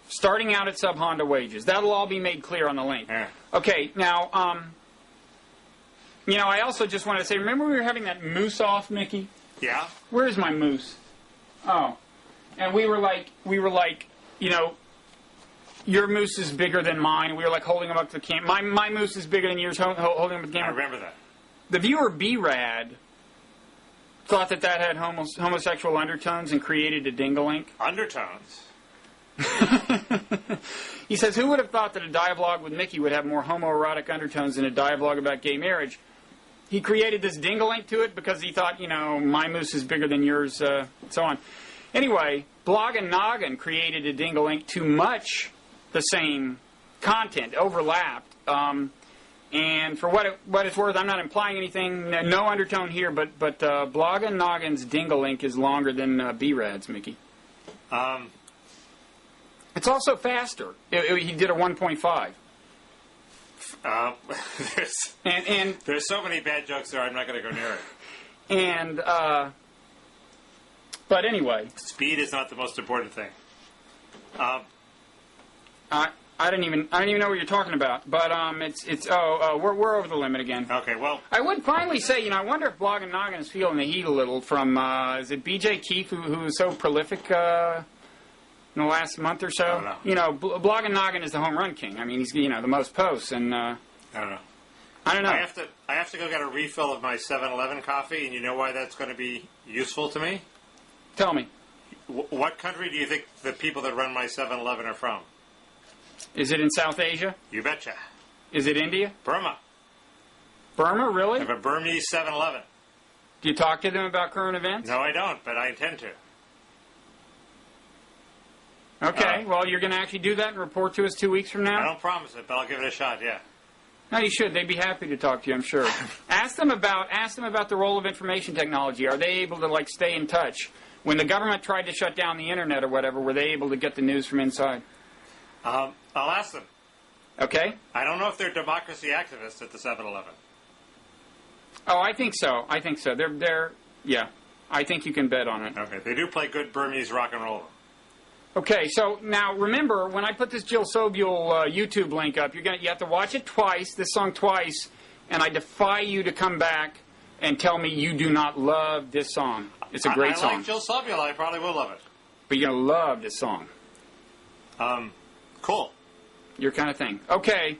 Starting out at sub-Honda wages. That'll all be made clear on the link. Yeah. Okay, now, I also just wanted to say, remember we were having that moose off, Mickey? Yeah. Where's my moose? Oh, and we were like, your moose is bigger than mine. We were like holding him up to the camera. My moose is bigger than yours, holding him up to the camera. I remember that. The viewer B-Rad thought that had homosexual undertones and created a ding-a-link. Undertones? He says, who would have thought that a dialogue with Mickey would have more homoerotic undertones than a dialogue about gay marriage? He created this ding-a-link to it because he thought, my moose is bigger than yours, and so on. Anyway, Blog and Noggin created a ding-a-link to much the same content, overlapped. And for what it's worth, I'm not implying anything, no undertone here, but Blog and Noggin's ding-a-link is longer than B-Rad's, Mickey. It's also faster. He did a 1.5. There's so many bad jokes there, I'm not going to go near it. And, but anyway. Speed is not the most important thing. I didn't even know what you're talking about, but we're over the limit again. Okay, well, I would finally say, I wonder if Blog and Noggin is feeling the heat a little from is it B.J. Keefe who was so prolific in the last month or so? I don't know. Blog and Noggin is the home run king. I mean, he's the most posts, and I don't know. I have to go get a refill of my 7-Eleven coffee, and you know why that's going to be useful to me? Tell me. What country do you think the people that run my 7-Eleven are from? Is it in South Asia? You betcha. Is it India? Burma. Burma, really? I have a Burmese 7-Eleven. Do you talk to them about current events? No, I don't, but I intend to. Okay, well, you're going to actually do that and report to us 2 weeks from now? I don't promise it, but I'll give it a shot, yeah. No, you should. They'd be happy to talk to you, I'm sure. Ask them about the role of information technology. Are they able to, stay in touch? When the government tried to shut down the internet or whatever, were they able to get the news from inside? I'll ask them. Okay. I don't know if they're democracy activists at the 7-Eleven. Oh, I think so. They're yeah. I think you can bet on it. Okay, they do play good Burmese rock and roll. Okay, so now remember, when I put this Jill Sobule YouTube link up, you have to watch it twice, this song twice, and I defy you to come back and tell me you do not love this song. It's a great song. I like Jill Sobule. I probably will love it. But you're going to love this song. Cool. Your kind of thing. Okay,